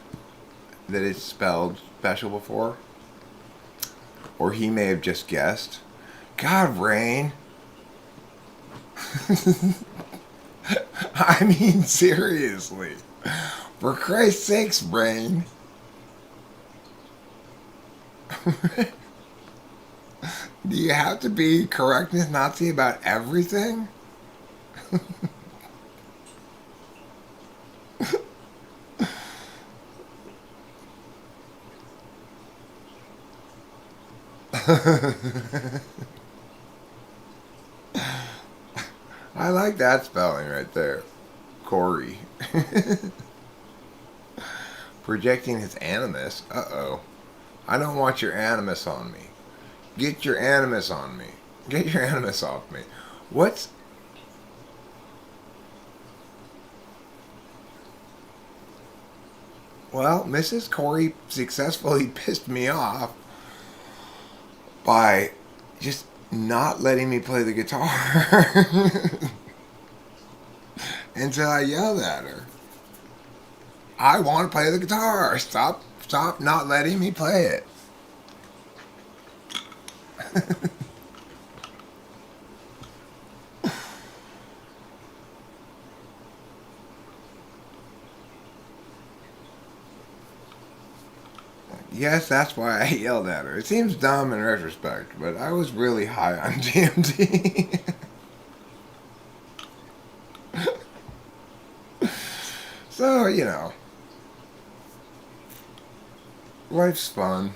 that it's spelled special before, or he may have just guessed. God, Rain. I mean, seriously. For Christ's sakes, Rain. Do you have to be correctness Nazi about everything? I like that spelling right there. Corey. Projecting his animus. Uh-oh. I don't want your animus on me. Get your animus on me. Get your animus off me. What's... Well, Mrs. Corey successfully pissed me off by just not letting me play the guitar until I yelled at her. I want to play the guitar. Stop not letting me play it. Yes, that's why I yelled at her. It seems dumb in retrospect, but I was really high on DMT. So, you know, life's fun.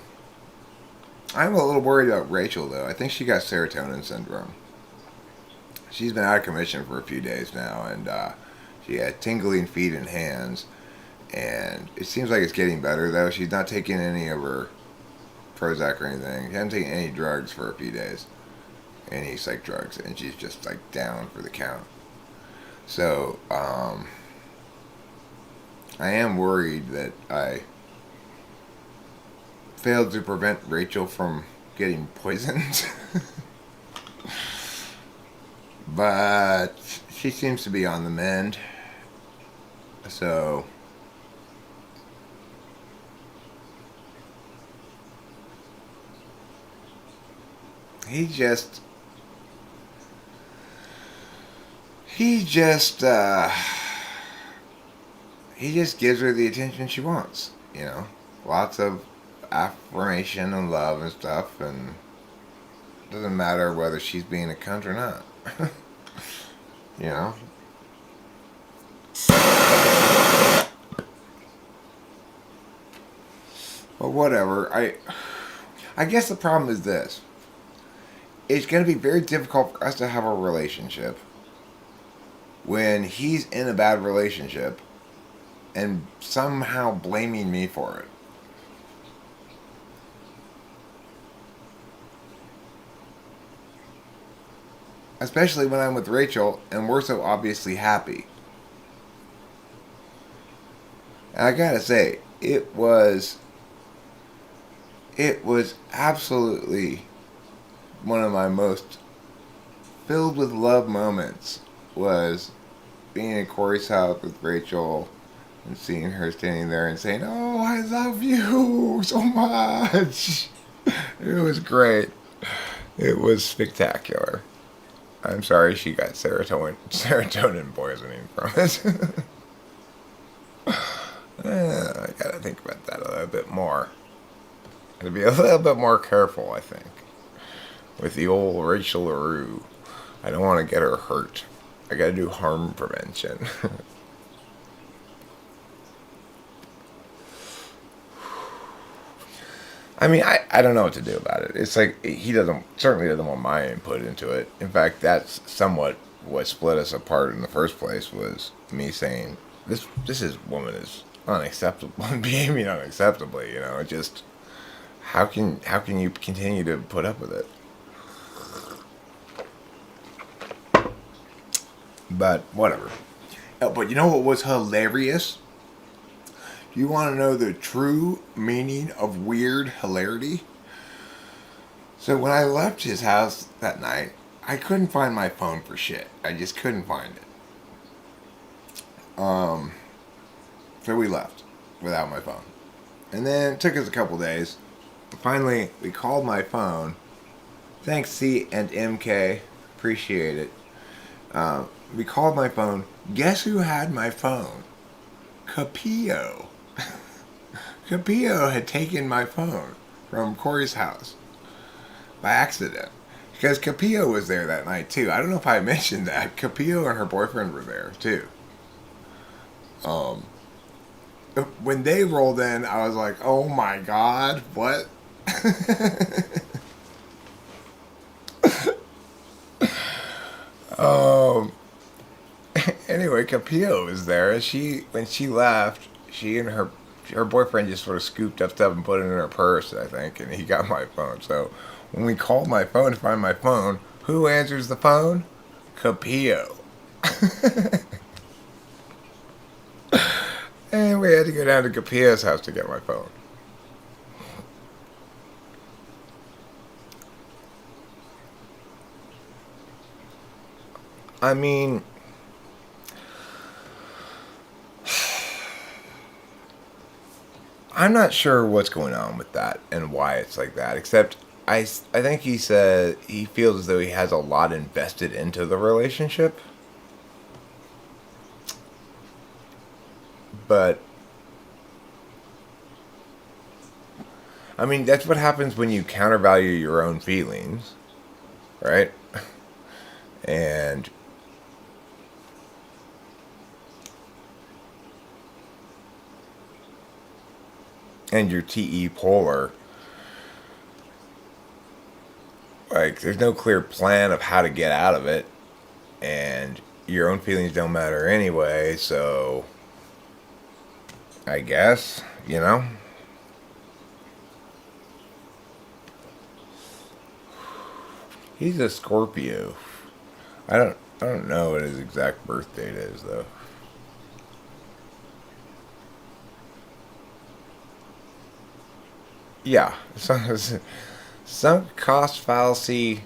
I'm a little worried about Rachel, though. I think she got serotonin syndrome. She's been out of commission for a few days now, and she had tingling feet and hands. And it seems like it's getting better, though. She's not taking any of her Prozac or anything. She hasn't taken any drugs for a few days. Any psych drugs. And she's just, like, down for the count. So, I am worried that I failed to prevent Rachel from getting poisoned. But she seems to be on the mend. So... He just gives her the attention she wants, you know. Lots of affirmation and love and stuff, and it doesn't matter whether she's being a cunt or not. You know. But whatever. I guess the problem is this. It's going to be very difficult for us to have a relationship when he's in a bad relationship and somehow blaming me for it. especially when I'm with Rachel and we're so obviously happy. And I gotta say, it was absolutely one of my most filled with love moments was being in Corey's house with Rachel and seeing her standing there and saying, "Oh, I love you so much." It was great. It was spectacular. I'm sorry she got serotonin poisoning from it. I gotta think about that a little bit more. Gotta be a little bit more careful, I think, with the old Rachel LaRue. I don't want to get her hurt. I gotta do harm prevention. I mean, I don't know what to do about it. It's like he certainly doesn't want my input into it. In fact, that's somewhat what split us apart in the first place was me saying this is woman is unacceptable and behaving unacceptably. Just how can you continue to put up with it? But whatever. But you know what was hilarious? Do you want to know the true meaning of weird hilarity? So when I left his house that night, I couldn't find my phone for shit. I just couldn't find it. So we left without my phone. And then it took us a couple days. Finally, we called my phone. Thanks, C and MK. Appreciate it. We called my phone. Guess who had my phone? Capillo. Capillo had taken my phone from Corey's house by accident. Because Capillo was there that night too. I don't know if I mentioned that. Capillo and her boyfriend were there too. When they rolled in, I was like, oh my god, what? um, anyway, Capillo was there. And when she left, she and her boyfriend just sort of scooped up stuff and put it in her purse, I think, and he got my phone. So when we called my phone to find my phone, who answers the phone? Capillo. And we had to go down to Capillo's house to get my phone. I mean, I'm not sure what's going on with that and why it's like that, except I think he said he feels as though he has a lot invested into the relationship. But, I mean, that's what happens when you countervalue your own feelings, right? And you're TE polar. Like, there's no clear plan of how to get out of it. And your own feelings don't matter anyway, so I guess. He's a Scorpio. I don't know what his exact birth date is though. Yeah, some cost fallacy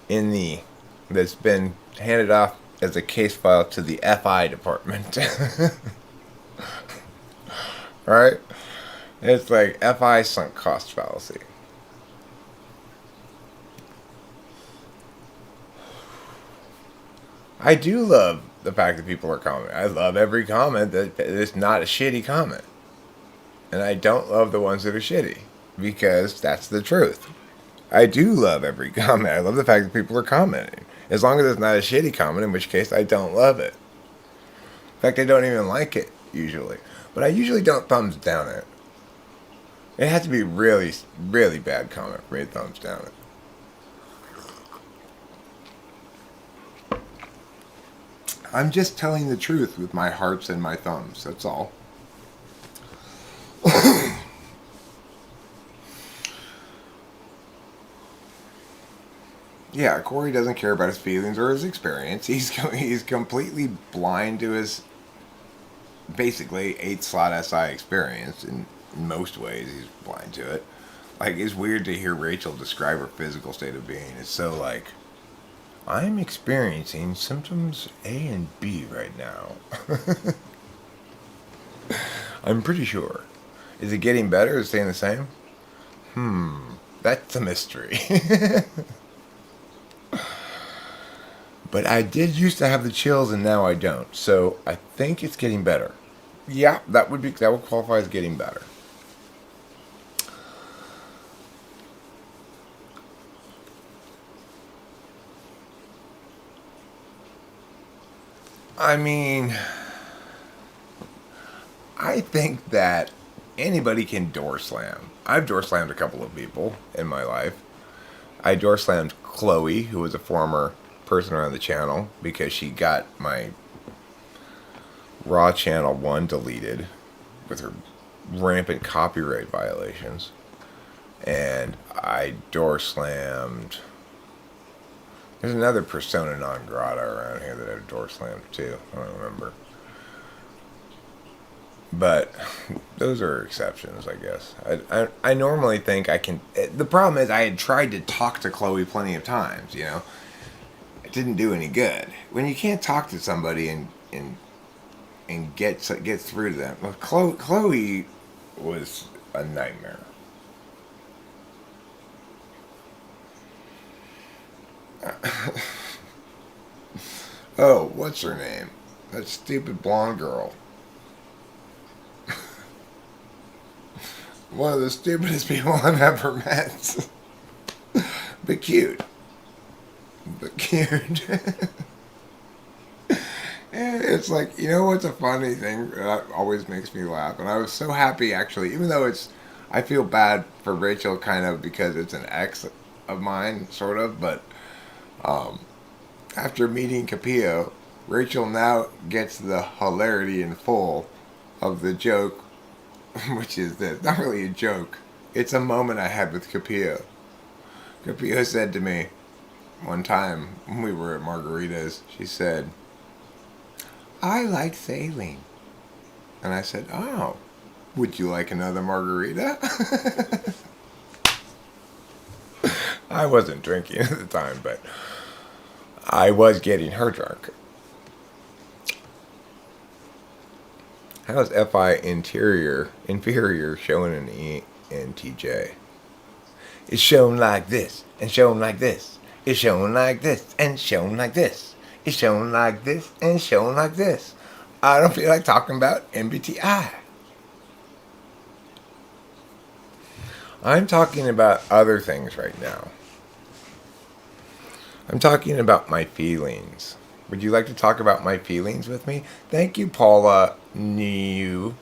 in the that's been handed off as a case file to the FI department. Right? It's like FI sunk cost fallacy. I do love the fact that people are commenting. I love every comment that is not a shitty comment. And I don't love the ones that are shitty. Because that's the truth. I do love every comment. I love the fact that people are commenting. As long as it's not a shitty comment, in which case I don't love it. In fact, I don't even like it, usually. But I usually don't thumbs down it. It has to be really, really bad comment for me to thumbs down it. I'm just telling the truth with my hearts and my thumbs, that's all. Yeah, Corey doesn't care about his feelings or his experience. He's completely blind to his basically 8 slot SI experience in most ways. He's blind to it. Like, it's weird to hear Rachel describe her physical state of being. It's so like, I'm experiencing symptoms A and B right now. I'm pretty sure. Is it getting better? Is it staying the same? That's a mystery. But I did used to have the chills and now I don't. So I think it's getting better. Yeah, that would qualify as getting better. I mean, I think that anybody can door slam. I've door slammed a couple of people in my life. I door slammed Chloe, who was a former person around the channel, because she got my Raw Channel 1 deleted with her rampant copyright violations. And I door slammed. There's another persona non grata around here that I've door slammed too. I don't remember. But those are exceptions, I guess. I normally think I can. The problem is, I had tried to talk to Chloe plenty of times, you know? It didn't do any good. When you can't talk to somebody and get through to them. Well, Chloe was a nightmare. Oh, what's her name? That stupid blonde girl. One of the stupidest people I've ever met. But cute. But cute. It's like, you know what's a funny thing that always makes me laugh? And I was so happy, actually, even though I feel bad for Rachel kind of because it's an ex of mine, sort of, but after meeting Capillo, Rachel now gets the hilarity in full of the joke, which is this. Not really a joke. It's a moment I had with Capillo. Capillo said to me one time when we were at Margaritas, she said, I like sailing. And I said, oh, would you like another margarita? I wasn't drinking at the time, but I was getting her drunk. How's FI inferior showing an ENTJ? It's shown like this, and shown like this. It's shown like this, and shown like this. It's shown like this, and shown like this. I don't feel like talking about MBTI. I'm talking about other things right now. I'm talking about my feelings. Would you like to talk about my feelings with me? Thank you, Paula New,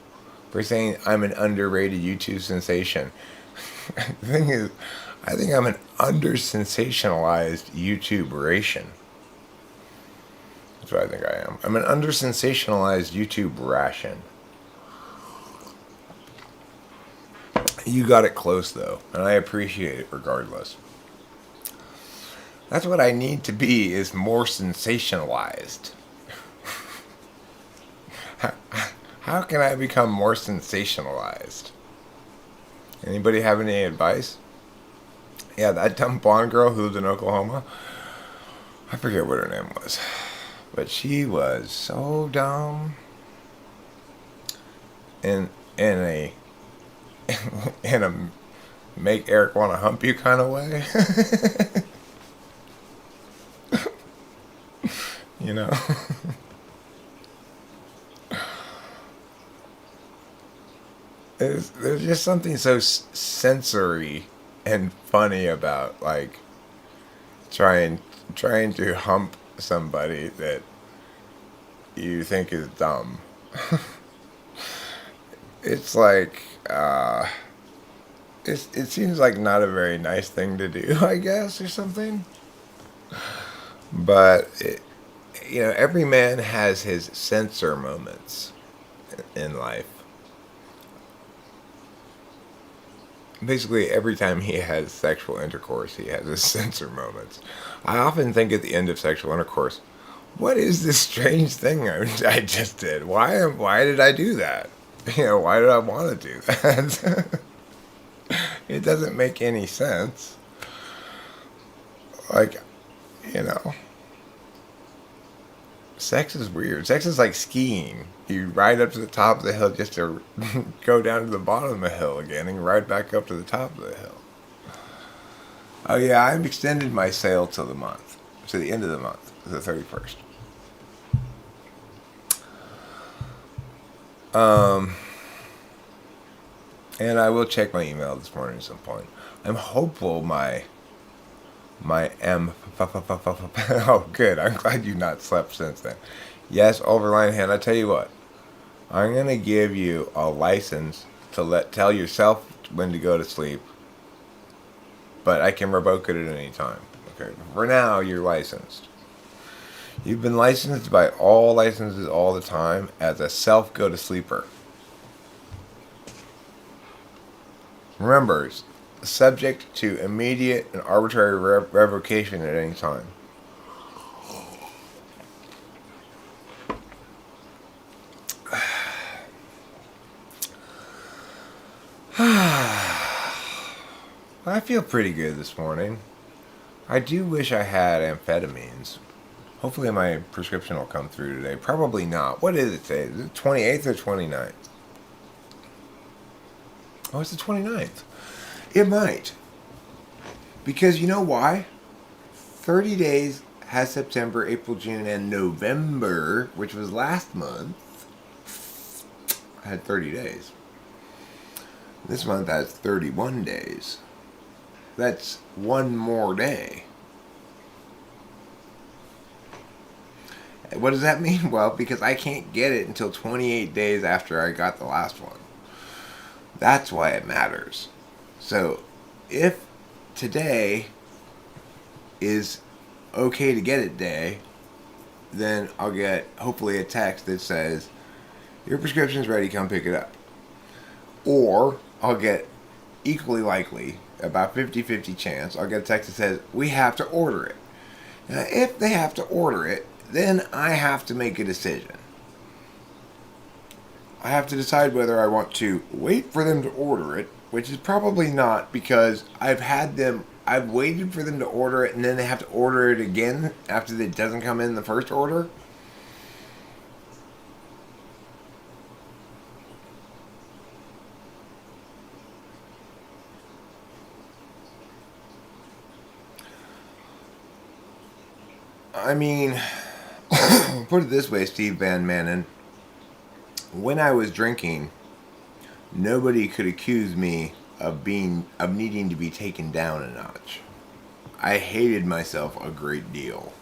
for saying I'm an underrated YouTube sensation. The thing is, I think I'm an under-sensationalized YouTube-ration. That's what I think I am. I'm an under-sensationalized YouTube ration. You got it close, though, and I appreciate it regardless. That's what I need to be, is more sensationalized. How can I become more sensationalized? Anybody have any advice? Yeah, that dumb blonde girl who lived in Oklahoma, I forget what her name was, but she was so dumb in a in a make Eric want to hump you kind of way. You know? There's just something so sensory and funny about, like, trying to hump somebody that you think is dumb. It's like, it seems like not a very nice thing to do, I guess, or something. But every man has his censor moments in life. Basically, every time he has sexual intercourse, he has his censor moments. I often think at the end of sexual intercourse, what is this strange thing I just did? Why did I do that? Why did I want to do that? It doesn't make any sense. Like, you know, sex is weird. Sex is like skiing. You ride up to the top of the hill just to go down to the bottom of the hill again and ride back up to the top of the hill. Oh yeah, I've extended my sale to the end of the month, the 31st. And I will check my email this morning at some point. I'm hopeful my M. Oh, good. I'm glad you've not slept since then. Yes, overline hand. I tell you what, I'm gonna give you a license to tell yourself when to go to sleep, but I can revoke it at any time. Okay. For now, you're licensed. You've been licensed by all licenses all the time as a self go to sleeper. Remember, subject to immediate and arbitrary revocation at any time. I feel pretty good this morning. I do wish I had amphetamines. Hopefully my prescription will come through today. Probably not. What is it today? Is it 28th or 29th? Oh, it's the 29th. It might. Because you know why? 30 days has September, April, June, and November, which was last month. I had 30 days. This month has 31 days. That's one more day. What does that mean? Well, because I can't get it until 28 days after I got the last one. That's why it matters. So, if today is okay to get it day, then I'll get hopefully a text that says, your prescription's ready, come pick it up. Or I'll get equally likely, about 50-50 chance, I'll get a text that says, we have to order it. Now, if they have to order it, then I have to make a decision. I have to decide whether I want to wait for them to order it, which is probably not, because I've waited for them to order it and then they have to order it again after it doesn't come in the first order. I mean, put it this way, Steve Van Manen. When I was drinking, nobody could accuse me of needing to be taken down a notch. I hated myself a great deal.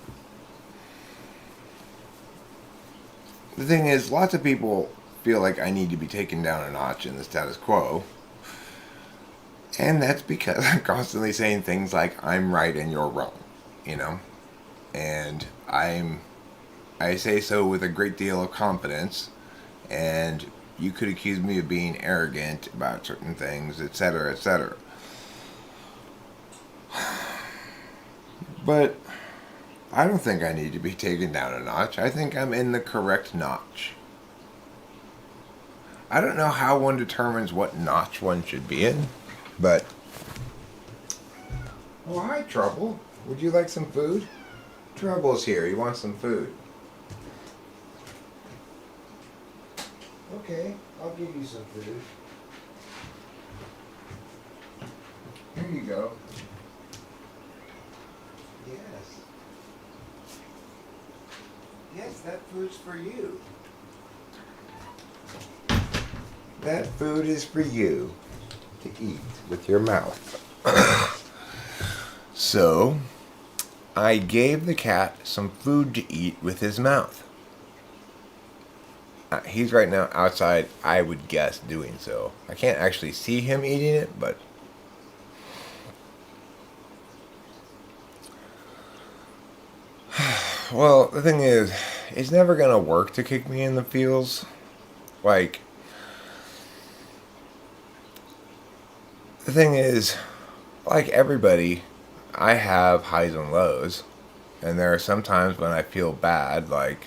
The thing is, lots of people feel like I need to be taken down a notch in the status quo. And that's because I'm constantly saying things like, I'm right and you're wrong, you know? And I say so with a great deal of confidence, and you could accuse me of being arrogant about certain things, etc., etc. But I don't think I need to be taken down a notch. I think I'm in the correct notch. I don't know how one determines what notch one should be in, but... Oh, hi, Trouble. Would you like some food? Trouble's here. He wants some food. Okay, I'll give you some food. Here you go. Yes. Yes, that food's for you. That food is for you to eat with your mouth. So, I gave the cat some food to eat with his mouth. He's right now outside, I would guess, doing so. I can't actually see him eating it, but... Well, the thing is, it's never going to work to kick me in the feels. Like... the thing is, like everybody, I have highs and lows. And there are some times when I feel bad, like,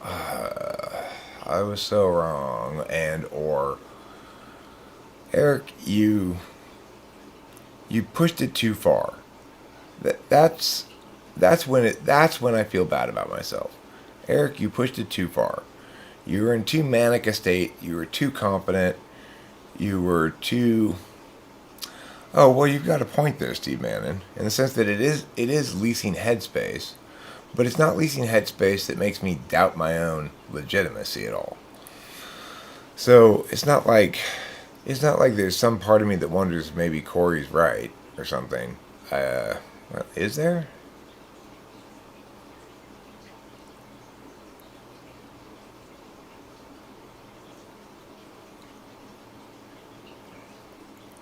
I was so wrong, and or Eric, you pushed it too far. That's when I feel bad about myself. Eric, you pushed it too far. You were in too manic a state. You were too confident. You were too. Oh well, you've got a point there, Steve Bannon, in the sense that it is leasing headspace, but it's not leasing headspace that makes me doubt my own legitimacy at all. So it's not like there's some part of me that wonders maybe Corey's right or something. Is there?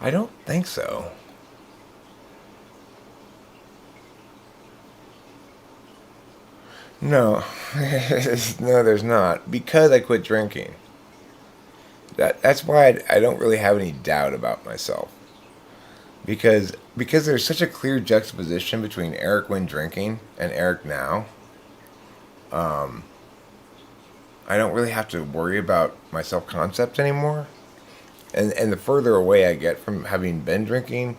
I don't think so. No, no, there's not because I quit drinking. That's why I don't really have any doubt about myself because there's such a clear juxtaposition between Eric when drinking and Eric now. Um, I don't really have to worry about my self concept anymore. And the further away I get from having been drinking,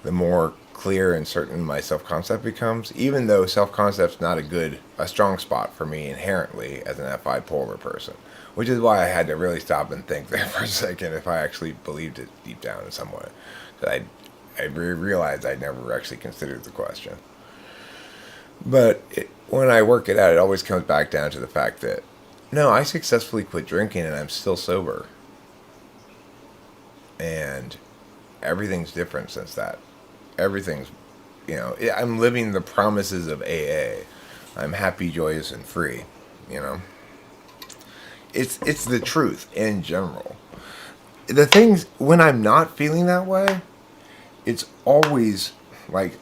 the more clear and certain my self concept becomes. Even though self concept's not a strong spot for me inherently as an FI polar person, which is why I had to really stop and think there for a second if I actually believed it deep down in some way. That I realized I'd never actually considered the question. But when I work it out, it always comes back down to the fact that no, I successfully quit drinking and I'm still sober, and everything's different since that. Everything's, I'm living the promises of AA. I'm happy, joyous, and free. You know, it's the truth in general. The things when I'm not feeling that way, it's always like,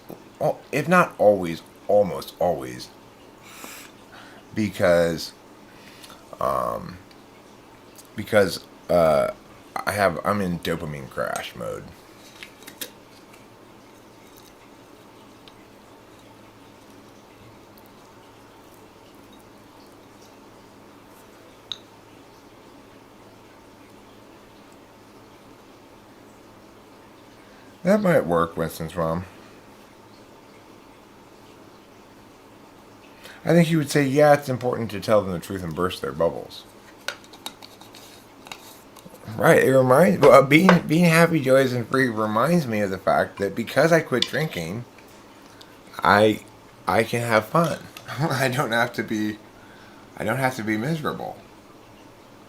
if not always, almost always, because um, because I'm in dopamine crash mode. That might work, Winston's mom. I think he would say, yeah, it's important to tell them the truth and burst their bubbles. Right. It reminds being happy, joyous, and free reminds me of the fact that because I quit drinking, I I can have fun. I don't have to be I don't have to be miserable,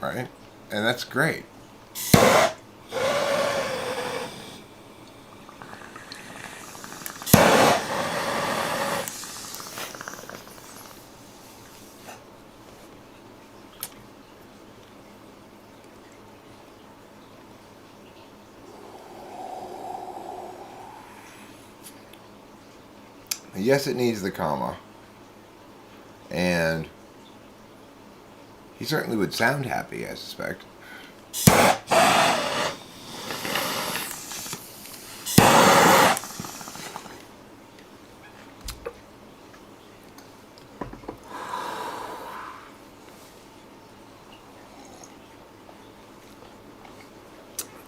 right? And that's great. Yes, it needs the comma, and he certainly would sound happy, I suspect.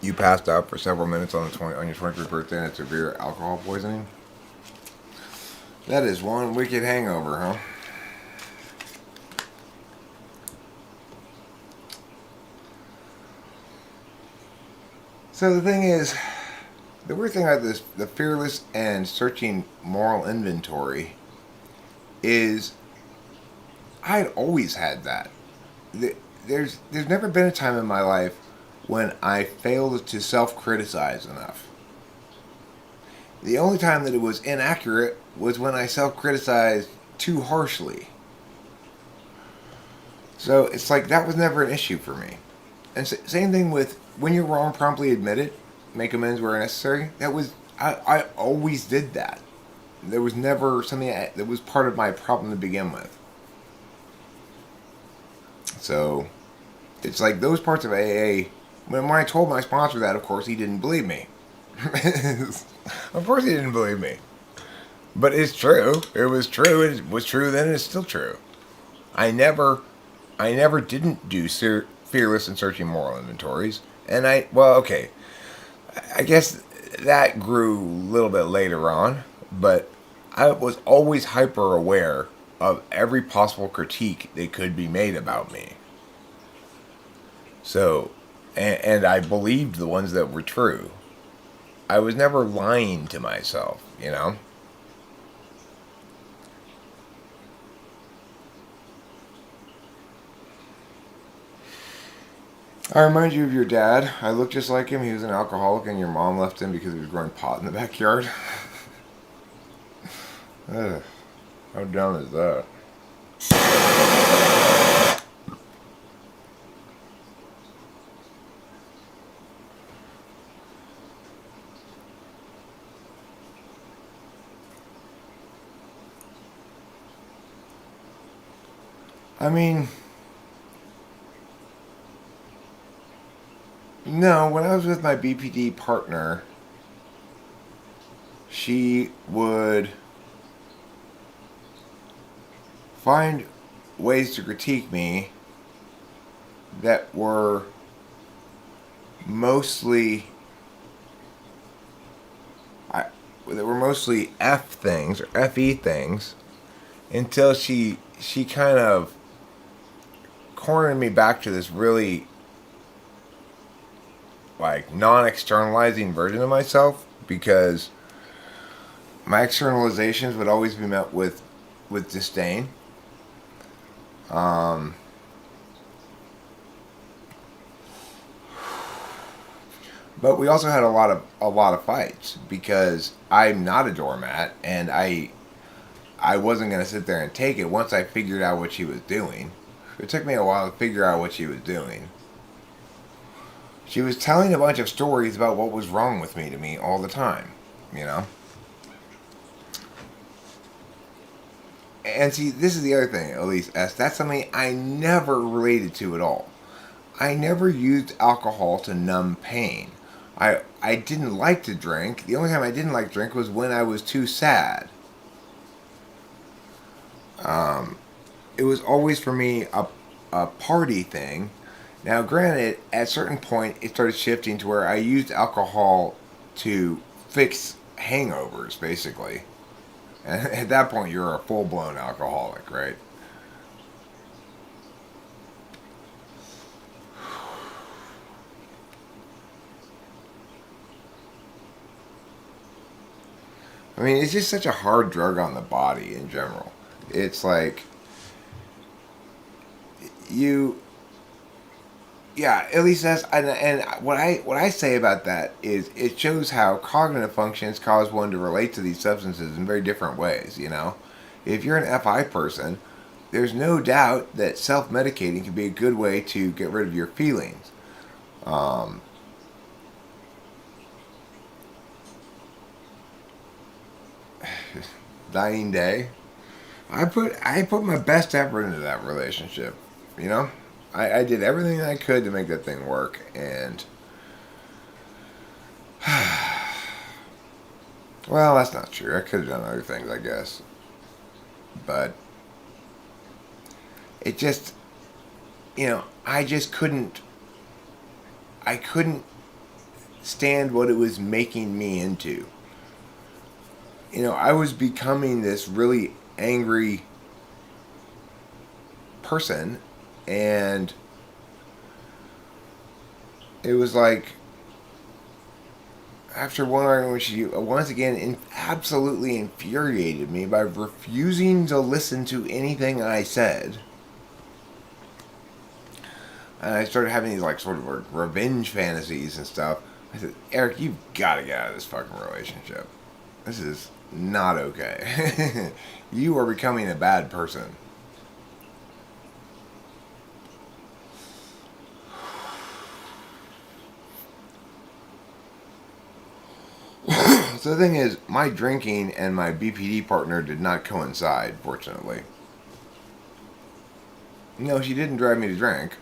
You passed out for several minutes on your 23rd birthday and had severe alcohol poisoning. That is one wicked hangover, huh? So the thing is, the weird thing about this, the fearless and searching moral inventory, is I had always had that. There's never been a time in my life when I failed to self-criticize enough. The only time that it was inaccurate was when I self-criticized too harshly. So it's like that was never an issue for me. And same thing with when you're wrong, promptly admit it, make amends where necessary. I always did that. There was never something that was part of my problem to begin with. So it's like those parts of AA. When I told my sponsor that, of course, he didn't believe me. Of course he didn't believe me. But it's true. It was true. It was true then. It's still true. I never, I never didn't do fearless and searching moral inventories. And well, okay. I guess that grew a little bit later on. But I was always hyper aware of every possible critique that could be made about me. So, and I believed the ones that were true. I was never lying to myself, you know? I remind you of your dad. I look just like him. He was an alcoholic, and your mom left him because he was growing pot in the backyard. Ugh, how dumb is that? I mean, no, when I was with my BPD partner, she would find ways to critique me that were mostly I, that were mostly F things or FE things until she kind of cornered me back to this really like non-externalizing version of myself, because my externalizations would always be met with disdain. Um, but we also had a lot of fights because I'm not a doormat, and I wasn't gonna sit there and take it once I figured out what she was doing. It took me a while to figure out what she was doing. She was telling a bunch of stories about what was wrong with me to me all the time, you know? And see, this is the other thing, Elise S. That's something I never related to at all. I never used alcohol to numb pain. I didn't like to drink. The only time I didn't like to drink was when I was too sad. Um, it was always for me a party thing. Now, granted, at a certain point, it started shifting to where I used alcohol to fix hangovers, basically. And at that point, you're a full blown alcoholic, right? I mean, it's just such a hard drug on the body in general. It's like you, yeah. At least that's and what I say about that is it shows how cognitive functions cause one to relate to these substances in very different ways. You know, if you're an FI person, there's no doubt that self-medicating can be a good way to get rid of your feelings. Um, Dying day. I put my best effort into that relationship. You know, I did everything I could to make that thing work, and well, that's not true. I could have done other things, I guess, but it just, I just couldn't. I couldn't stand what it was making me into. I was becoming this really angry person, and it was like after one argument, she once again absolutely infuriated me by refusing to listen to anything I said. And I started having these like sort of like revenge fantasies and stuff. I said, Eric, you've got to get out of this fucking relationship. This is not okay. You are becoming a bad person. So the thing is, my drinking and my BPD partner did not coincide, fortunately. No, she didn't drive me to drink.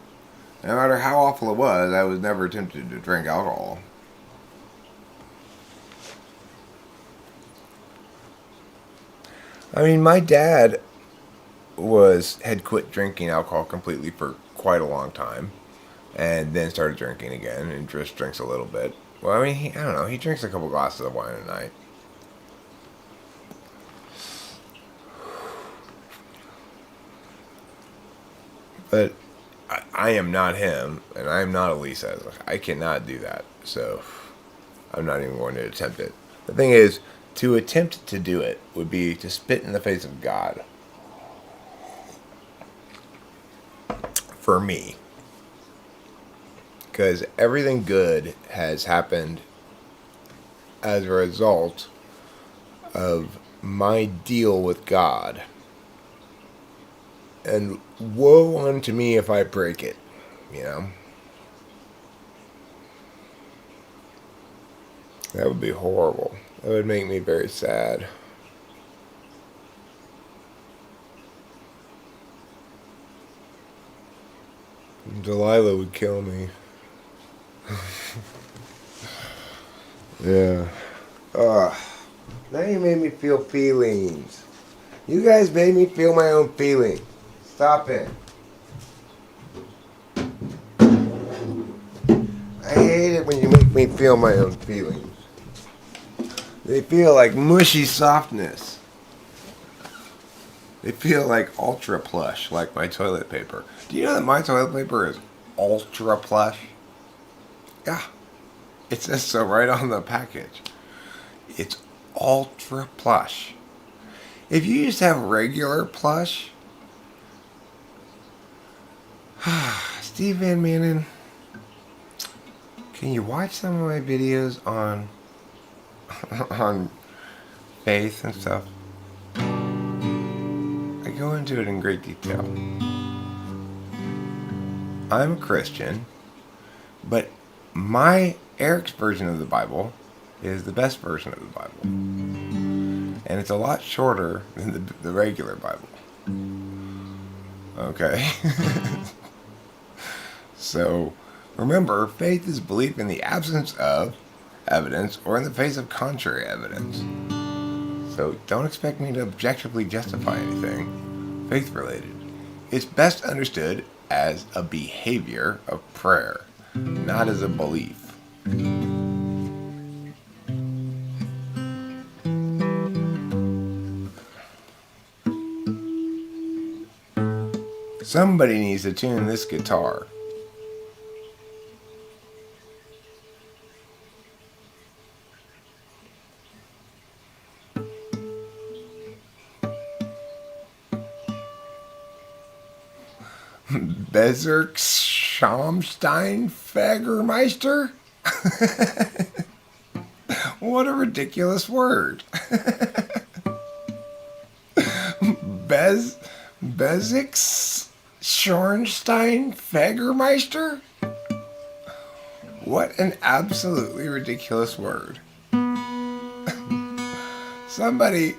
No matter how awful it was, I was never tempted to drink alcohol. I mean, my dad had quit drinking alcohol completely for quite a long time, and then started drinking again, and just drinks a little bit. Well, I mean, I don't know. He drinks a couple glasses of wine a night. But I am not him, and I am not Elisa. I cannot do that. So I'm not even going to attempt it. The thing is, to attempt to do it would be to spit in the face of God. For me. Because everything good has happened as a result of my deal with God. And woe unto me if I break it, you know? That would be horrible. That would make me very sad. Delilah would kill me. Yeah. Ugh. Now you made me feel feelings. You guys made me feel my own feelings. Stop it. I hate it when you make me feel my own feelings. They feel like mushy softness. They feel like ultra plush, like my toilet paper. Do you know that my toilet paper is ultra plush? Yeah. It says so right on the package. It's ultra plush. If you just have regular plush, Steve Van Manen, can you watch some of my videos on faith and stuff? I go into it in great detail. I'm a Christian, but Eric's version of the Bible is the best version of the Bible. And it's a lot shorter than the regular Bible. Okay? So, remember, faith is belief in the absence of evidence or in the face of contrary evidence. So, don't expect me to objectively justify anything faith-related. It's best understood as a behavior of prayer, not as a belief. Somebody needs to tune this guitar. Bezirk Schamstein Fagermeister? What a ridiculous word. Bezix Schornstein Fagermeister? What an absolutely ridiculous word. Somebody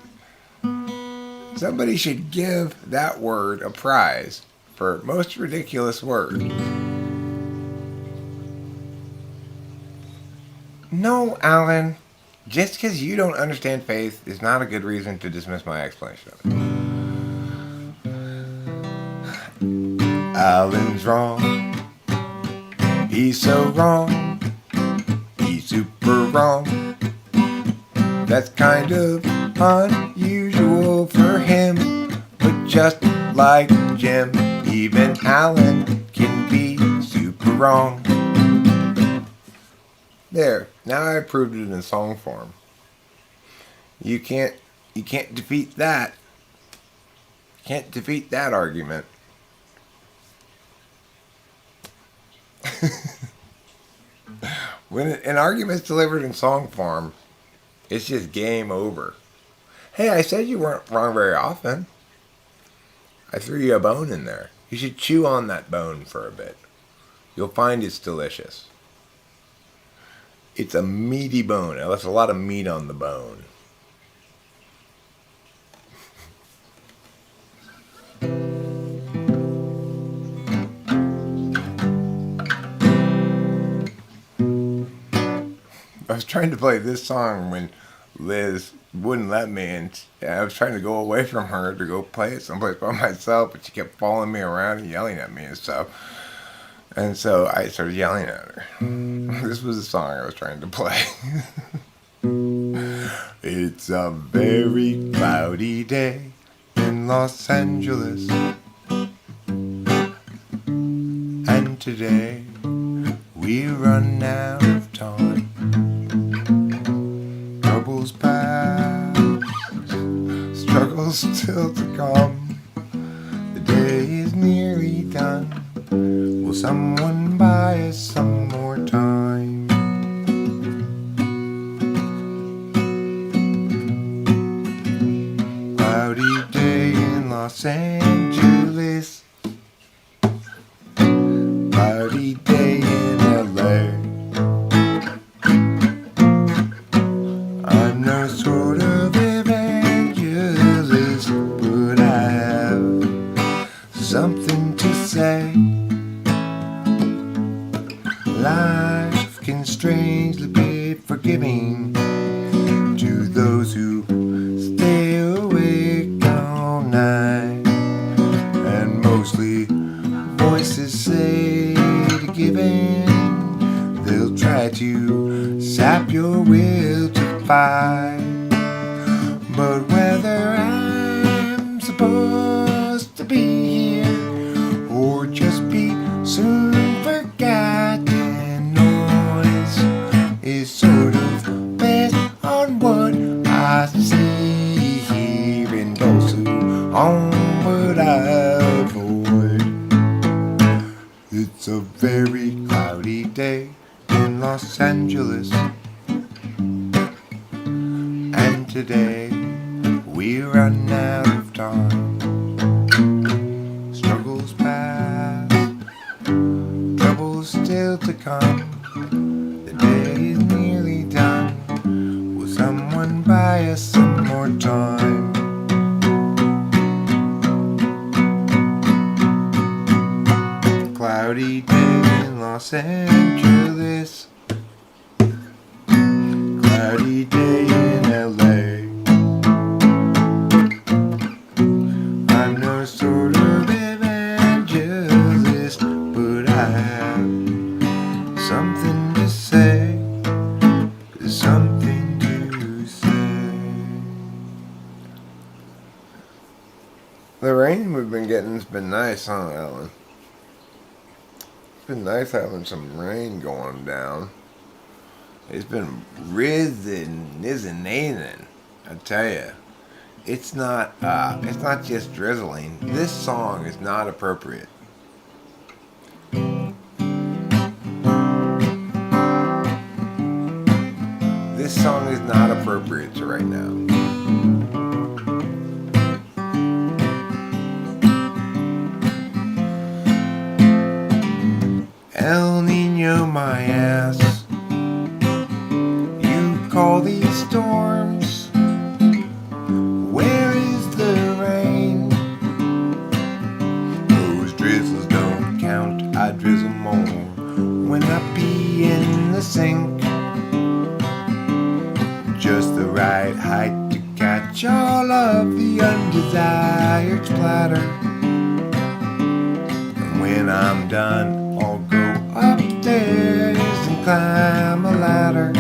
should give that word a prize for most ridiculous word. No, Alan. Just because you don't understand faith is not a good reason to dismiss my explanation of it. Alan's wrong. He's so wrong. He's super wrong. That's kind of unusual for him. But just like Jim, even Alan can be super wrong. There, now I proved it in song form. You can't defeat that. Can't defeat that argument. When an argument's delivered in song form, it's just game over. Hey, I said you weren't wrong very often. I threw you a bone in there. You should chew on that bone for a bit. You'll find it's delicious. It's a meaty bone. It left a lot of meat on the bone. I was trying to play this song when Liz wouldn't let me, and I was trying to go away from her to go play it someplace by myself, but she kept following me around and yelling at me and stuff. And so I started yelling at her. This was the song I was trying to play. It's a very cloudy day in Los Angeles, and today we run out of time. Troubles past, struggles still to come. The day is nearly done. Will someone buy us some more time? Cloudy day in Los Angeles, cloudy day in LA. I'm no sort of evangelist, but I have something to say. Life can strangely be forgiving to those who stay awake all night, and mostly voices say to give in. They'll try to sap your will to fight, but whether I'm supposed to be here or just be soon forgotten, noise is sort of based on what I see, hearing those who onward I avoid. It's a very cloudy day in Los Angeles, and today we run out of time. Struggles past, troubles still to come. The day is nearly done. Will someone buy us some more time? Cloudy day in Los Angeles, cloudy day in LA. I'm no sort of evangelist, but I have something to say, something to say. The rain we've been getting has been nice, huh, Alan? It's been nice having some rain going down. It's been nizzing, I tell you. It's not just drizzling. This song is not appropriate. This song is not appropriate to right now. El Nino, my ass. You call these storms. Where is the rain? Those drizzles don't count. I drizzle more when I pee in the sink. Just the right height to catch all of the undesired splatter. And when I'm done, I'll go upstairs and climb a ladder.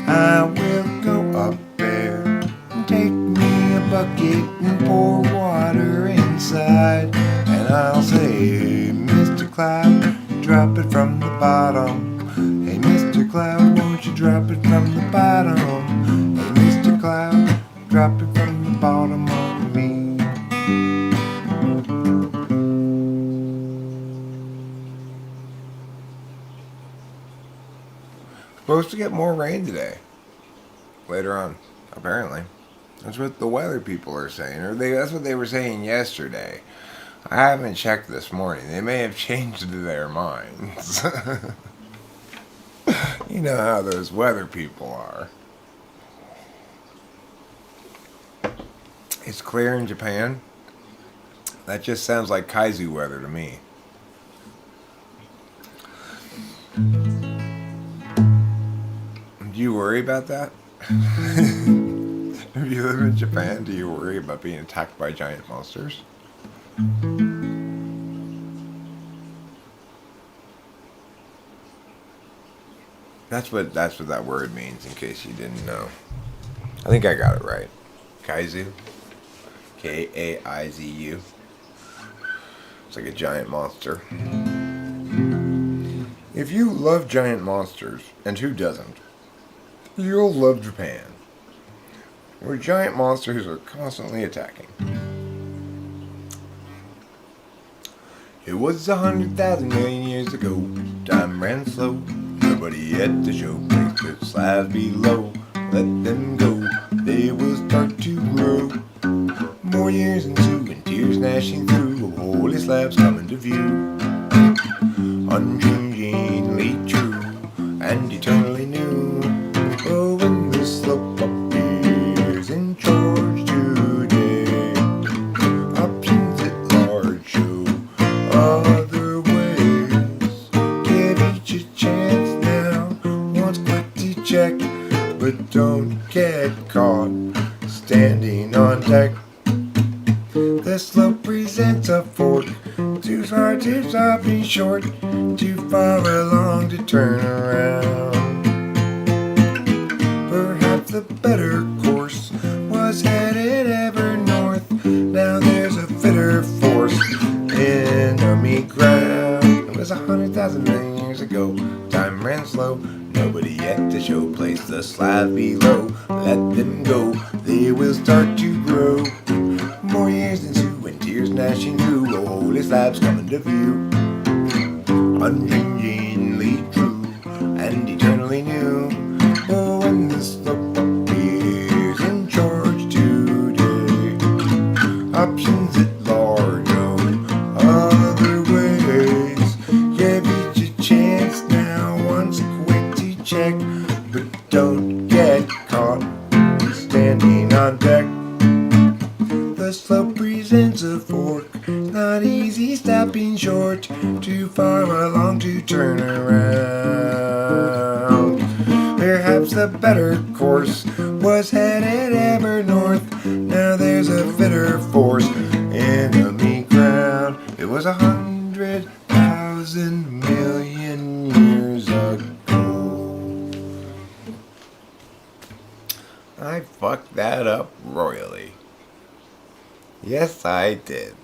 I will go up there and take me a bucket and pour water inside. And I'll say, hey, Mr. Cloud, drop it from the bottom. Hey, Mr. Cloud, won't you drop it from the bottom? Hey, Mr. Cloud, drop it from the bottom of me. Supposed to get more rain today. Later on, apparently. That's what the weather people are saying. That's what they were saying yesterday. I haven't checked this morning. They may have changed their minds. You know how those weather people are. It's clear in Japan. That just sounds like Kaizu weather to me. Do you worry about that? If you live in Japan, do you worry about being attacked by giant monsters? That's what that word means, in case you didn't know. I think I got it right. Kaizu. Kaizu. It's like a giant monster. If you love giant monsters, and who doesn't, you'll love Japan, where giant monsters are constantly attacking. It was 100,000 million years ago. Time ran slow. Nobody at the show. Place the slabs below. Let them go. They will start to grow. More years ensue and tears gnashing through. Holy slabs coming to view. Unchangingly true and eternally new. Oh, when the slope appears in charge today, options at large show other ways. Give each a chance now, once quick to check, but don't get caught standing on deck. The slope presents a fork, too far to stop me short, too far along to turn around. Perhaps the better course was headed ever north. Now there's a fitter force in enemy ground. It was 100,000 million years ago. Time ran slow. Nobody yet to show. Place the slab below. Let them go. They will start to grow. More years ensue and tears gnashing through. Oh, holy slabs coming to view. Unchangingly true and eternally new. Oh, when the slope appears in charge today, options at large, oh, other ways. Give each a chance now, once quick to check, but don't get caught standing on deck. The slope presents a fork, not easy stopping short, too far along to turn around. Perhaps the better course was headed ever north. Now there's a fitter force, enemy ground. It was 100,000 million years ago. I fucked that up royally. Yes, I did.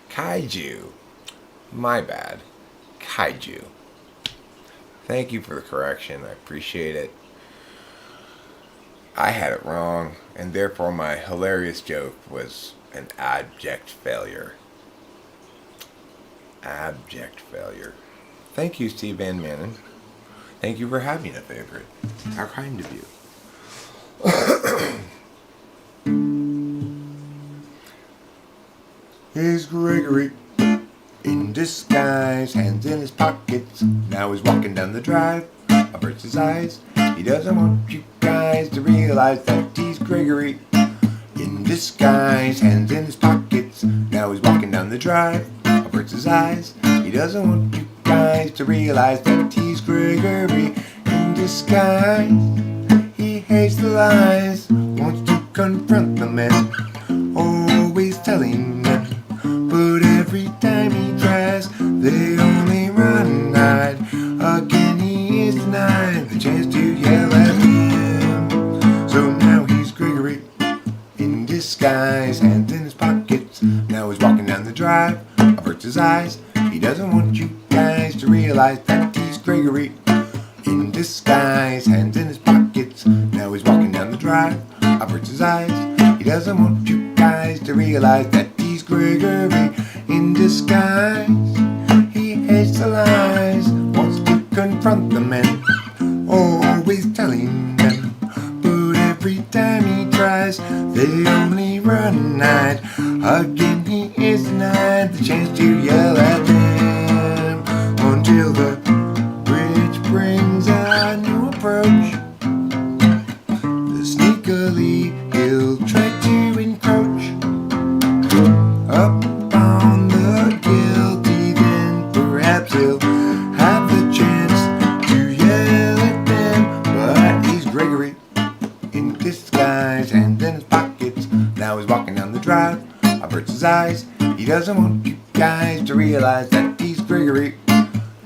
Kaiju. My bad. Kaiju. Thank you for the correction. I appreciate it. I had it wrong, and therefore my hilarious joke was an abject failure. Abject failure. Thank you, Steve Van Manen. Thank you for having a favorite. How kind of you. Here's Gregory in disguise, hands in his pockets. Now he's walking down the drive, averts his eyes. He doesn't want you guys to realize that he's Gregory in disguise, hands in his pockets. Now he's walking down the drive, averts his eyes. He doesn't want you guys to realize that he's Gregory in disguise. He hates the lies, wants to confront the men, always telling them. But every time he tries, they only run and hide. Again he is denied the chance to yell at him. So now he's Gregory in disguise, hands in his pockets. Now he's walking down the drive, averts his eyes. He doesn't want you guys to realize that he's Gregory in disguise, hands in his pockets. Now he's walking down the drive, averts his eyes. He doesn't want you guys to realize that he's Gregory in disguise. He hates the lies, wants to confront the men, always telling them. But every time he tries, they only run and hide. Again he is denied the chance to yell at them, until the bridge brings a new approach. Sneakily he'll try to encroach up on the guilty, then perhaps he'll have the chance to yell at Now he's walking down the drive, averts his eyes. He doesn't want you guys to realize that he's Gregory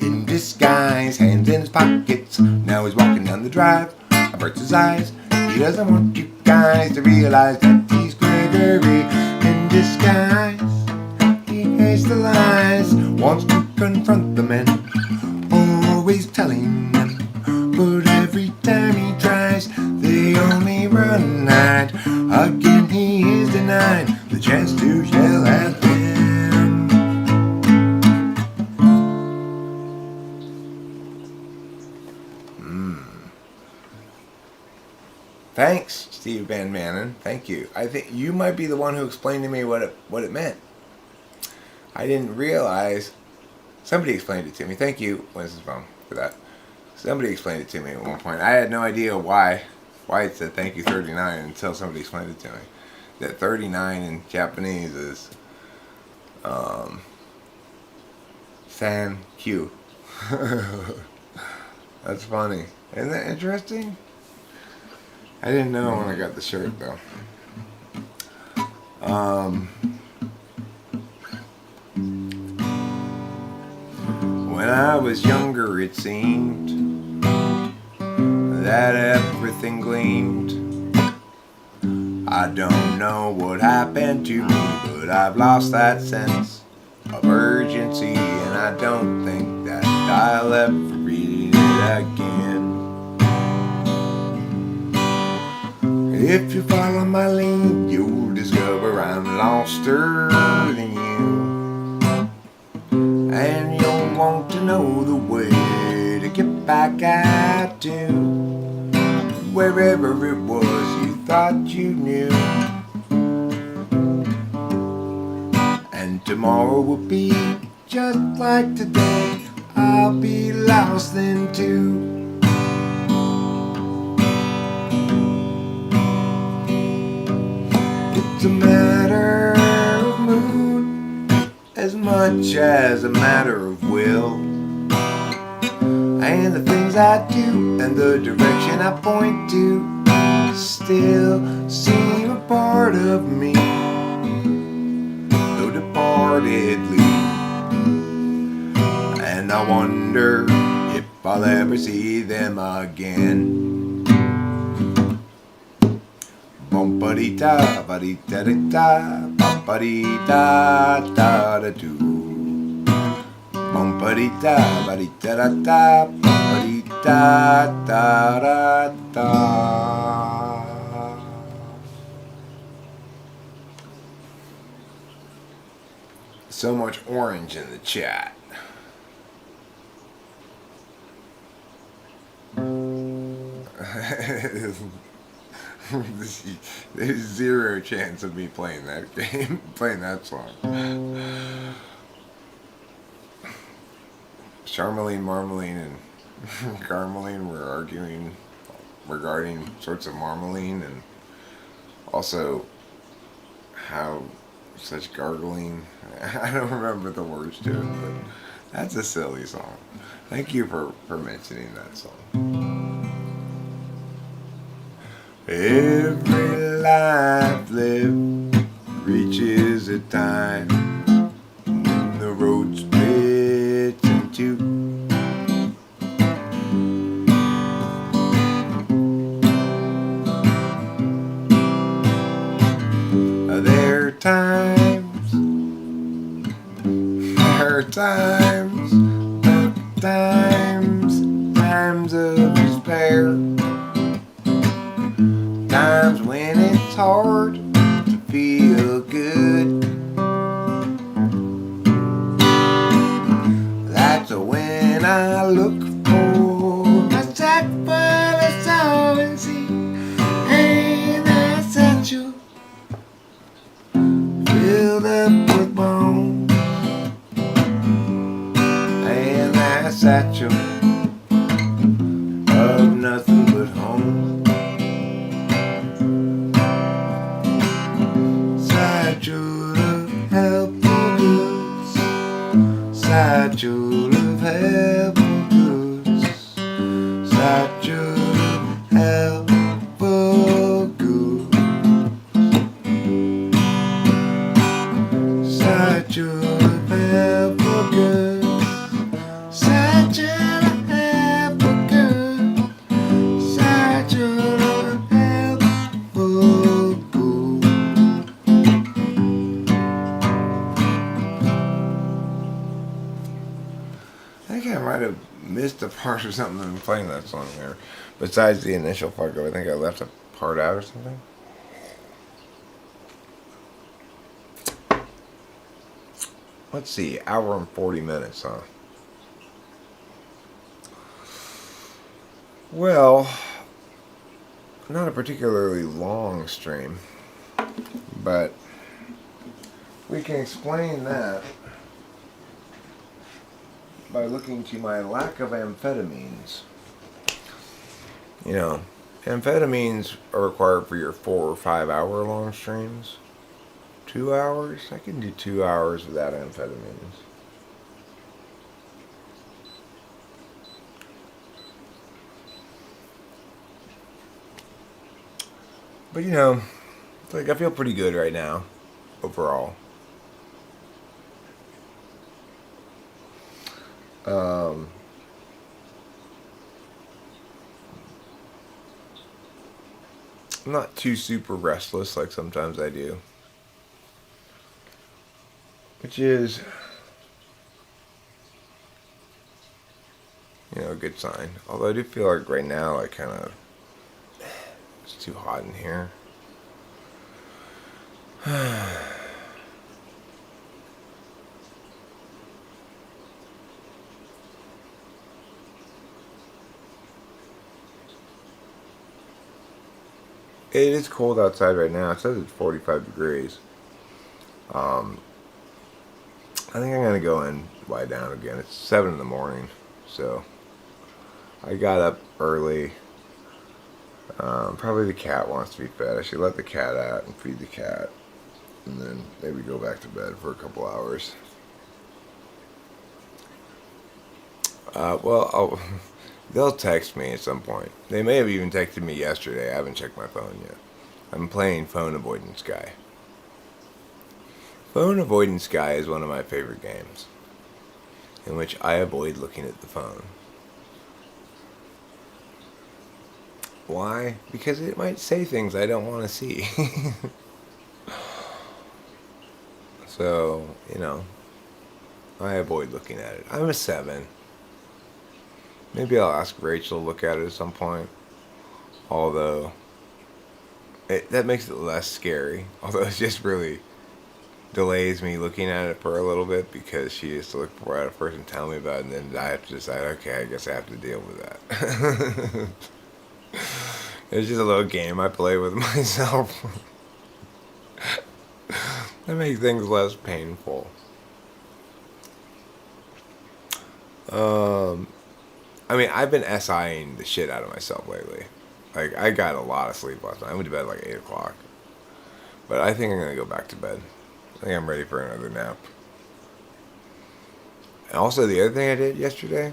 in disguise. Hands in his pockets. Now he's walking down the drive, averts his eyes. He doesn't want you guys to realize that he's Gregory in disguise. He hates the lies, wants to confront the men, always telling them, but every time he tries, they only run and hide. Again he is denied the chance to yell at them. Thanks, Steve Van Manen. Thank you. I think you might be the one who explained to me what it meant. I didn't realize. Somebody explained it to me. Thank you, Winston's mom, for that. Somebody explained it to me at one point. I had no idea why it said thank you 39 until somebody explained it to me. That 39 in Japanese is thank you. That's funny. Isn't that interesting? I didn't know when I got the shirt though. When I was younger it seemed that everything gleamed. I don't know what happened to me, but I've lost that sense of urgency, and I don't think that I'll ever read it again. If you follow my lead, you'll discover I'm loster than you, and you'll want to know the way to get back at to wherever it was you thought you knew. And tomorrow will be just like today. I'll be lost then too. It's a matter of mood as much as a matter of will, and the things I do and the direction I point to still seem a part of me, though departedly. And I wonder if I'll ever see them again. Bum-ba-dee-da, ba-dee-da-da-da, ba-ba-dee-da-da-da-doo. Bum-ba-dee-da, ba-dee-da-da-da, ba-ba-dee-da-da-da-da. So much orange in the chat. There's zero chance of me playing that game, playing that song. Charmaline, Marmaline, and Carmeline were arguing regarding sorts of marmalene, and also how such gargling. I don't remember the words to it, but that's a silly song. Thank you for mentioning that song. Every life lived reaches a time when the road splits in two. There are times, times of despair. Times when it's hard to feel good. That's when I look for my sack full of solvency and that satchel filled up with bones, and that satchel of nothing but home. Satchel of helpful goods, satchel of helpful goods, satchel of helpful goods. parts or something than playing that song there. Besides the initial part, I think I left a part out or something. Let's see, hour and 40 minutes, huh? Well, not a particularly long stream, but we can explain that by looking to my lack of amphetamines. You know, amphetamines are required for your 4 or 5 hour long streams. 2 hours? I can do 2 hours without amphetamines. But you know, like I feel pretty good right now, overall. I'm not too super restless like sometimes I do. Which is, you know, a good sign. Although I do feel like right now it's too hot in here. It is cold outside right now. It says it's 45 degrees. I think I'm gonna go and lie down again. It's 7 in the morning, so I got up early. Probably the cat wants to be fed. I should let the cat out and feed the cat, and then maybe go back to bed for a couple hours. They'll text me at some point. They may have even texted me yesterday. I haven't checked my phone yet. I'm playing Phone Avoidance Guy. Phone Avoidance Guy is one of my favorite games, in which I avoid looking at the phone. Why? Because it might say things I don't want to see. So, you know, I avoid looking at it. I'm a 7. Maybe I'll ask Rachel to look at it at some point. Although, that makes it less scary. Although it just really delays me looking at it for a little bit because she used to look for it first and tell me about it, and then I have to decide, okay, I guess I have to deal with that. It's just a little game I play with myself. That makes things less painful. I mean, I've been SIing the shit out of myself lately. Like, I got a lot of sleep last night. I went to bed at like 8 o'clock. But I think I'm going to go back to bed. I think I'm ready for another nap. And also, the other thing I did yesterday,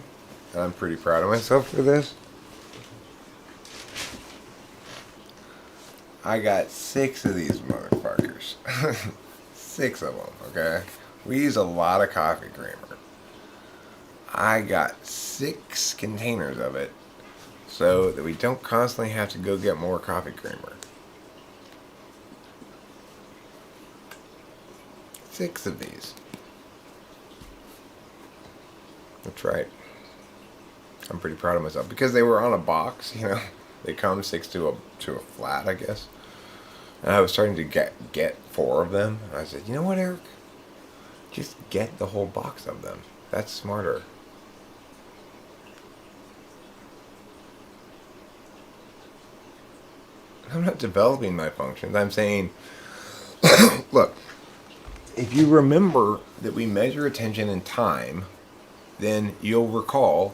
and I'm pretty proud of myself for this, I got 6 of these motherfuckers. 6 of them, okay? We use a lot of coffee creamer. I got 6 containers of it so that we don't constantly have to go get more coffee creamer. 6 of these. That's right. I'm pretty proud of myself because they were on a box, you know. They come 6 to a flat, I guess. And I was starting to get 4 of them. And I said, you know what, Eric? Just get the whole box of them. That's smarter. I'm not developing my functions. I'm saying, look, if you remember that we measure attention in time, then you'll recall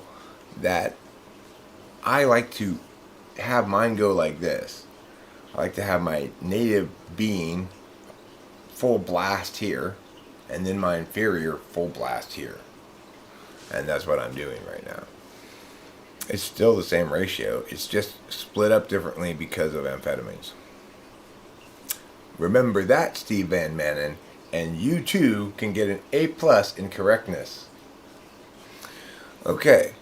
that I like to have mine go like this. I like to have my native being full blast here, and then my inferior full blast here. And that's what I'm doing right now. It's still the same ratio. It's just split up differently because of amphetamines. Remember that, Steve Van Manen, and you too can get an A+ in correctness. Okay.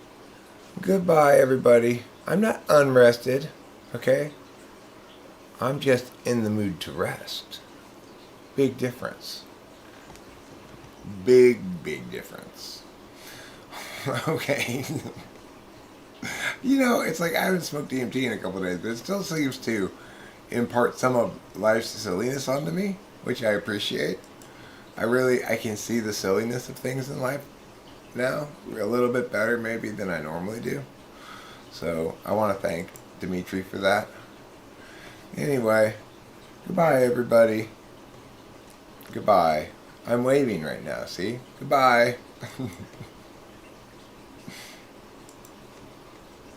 Goodbye, everybody. I'm not unrested, okay? I'm just in the mood to rest. Big difference. Big difference. Okay. You know, it's like I haven't smoked DMT in a couple of days, but it still seems to impart some of life's silliness onto me, which I appreciate. I can see the silliness of things in life now a little bit better maybe than I normally do. So I want to thank Dimitri for that. Anyway, goodbye everybody. Goodbye. I'm waving right now, see? Goodbye.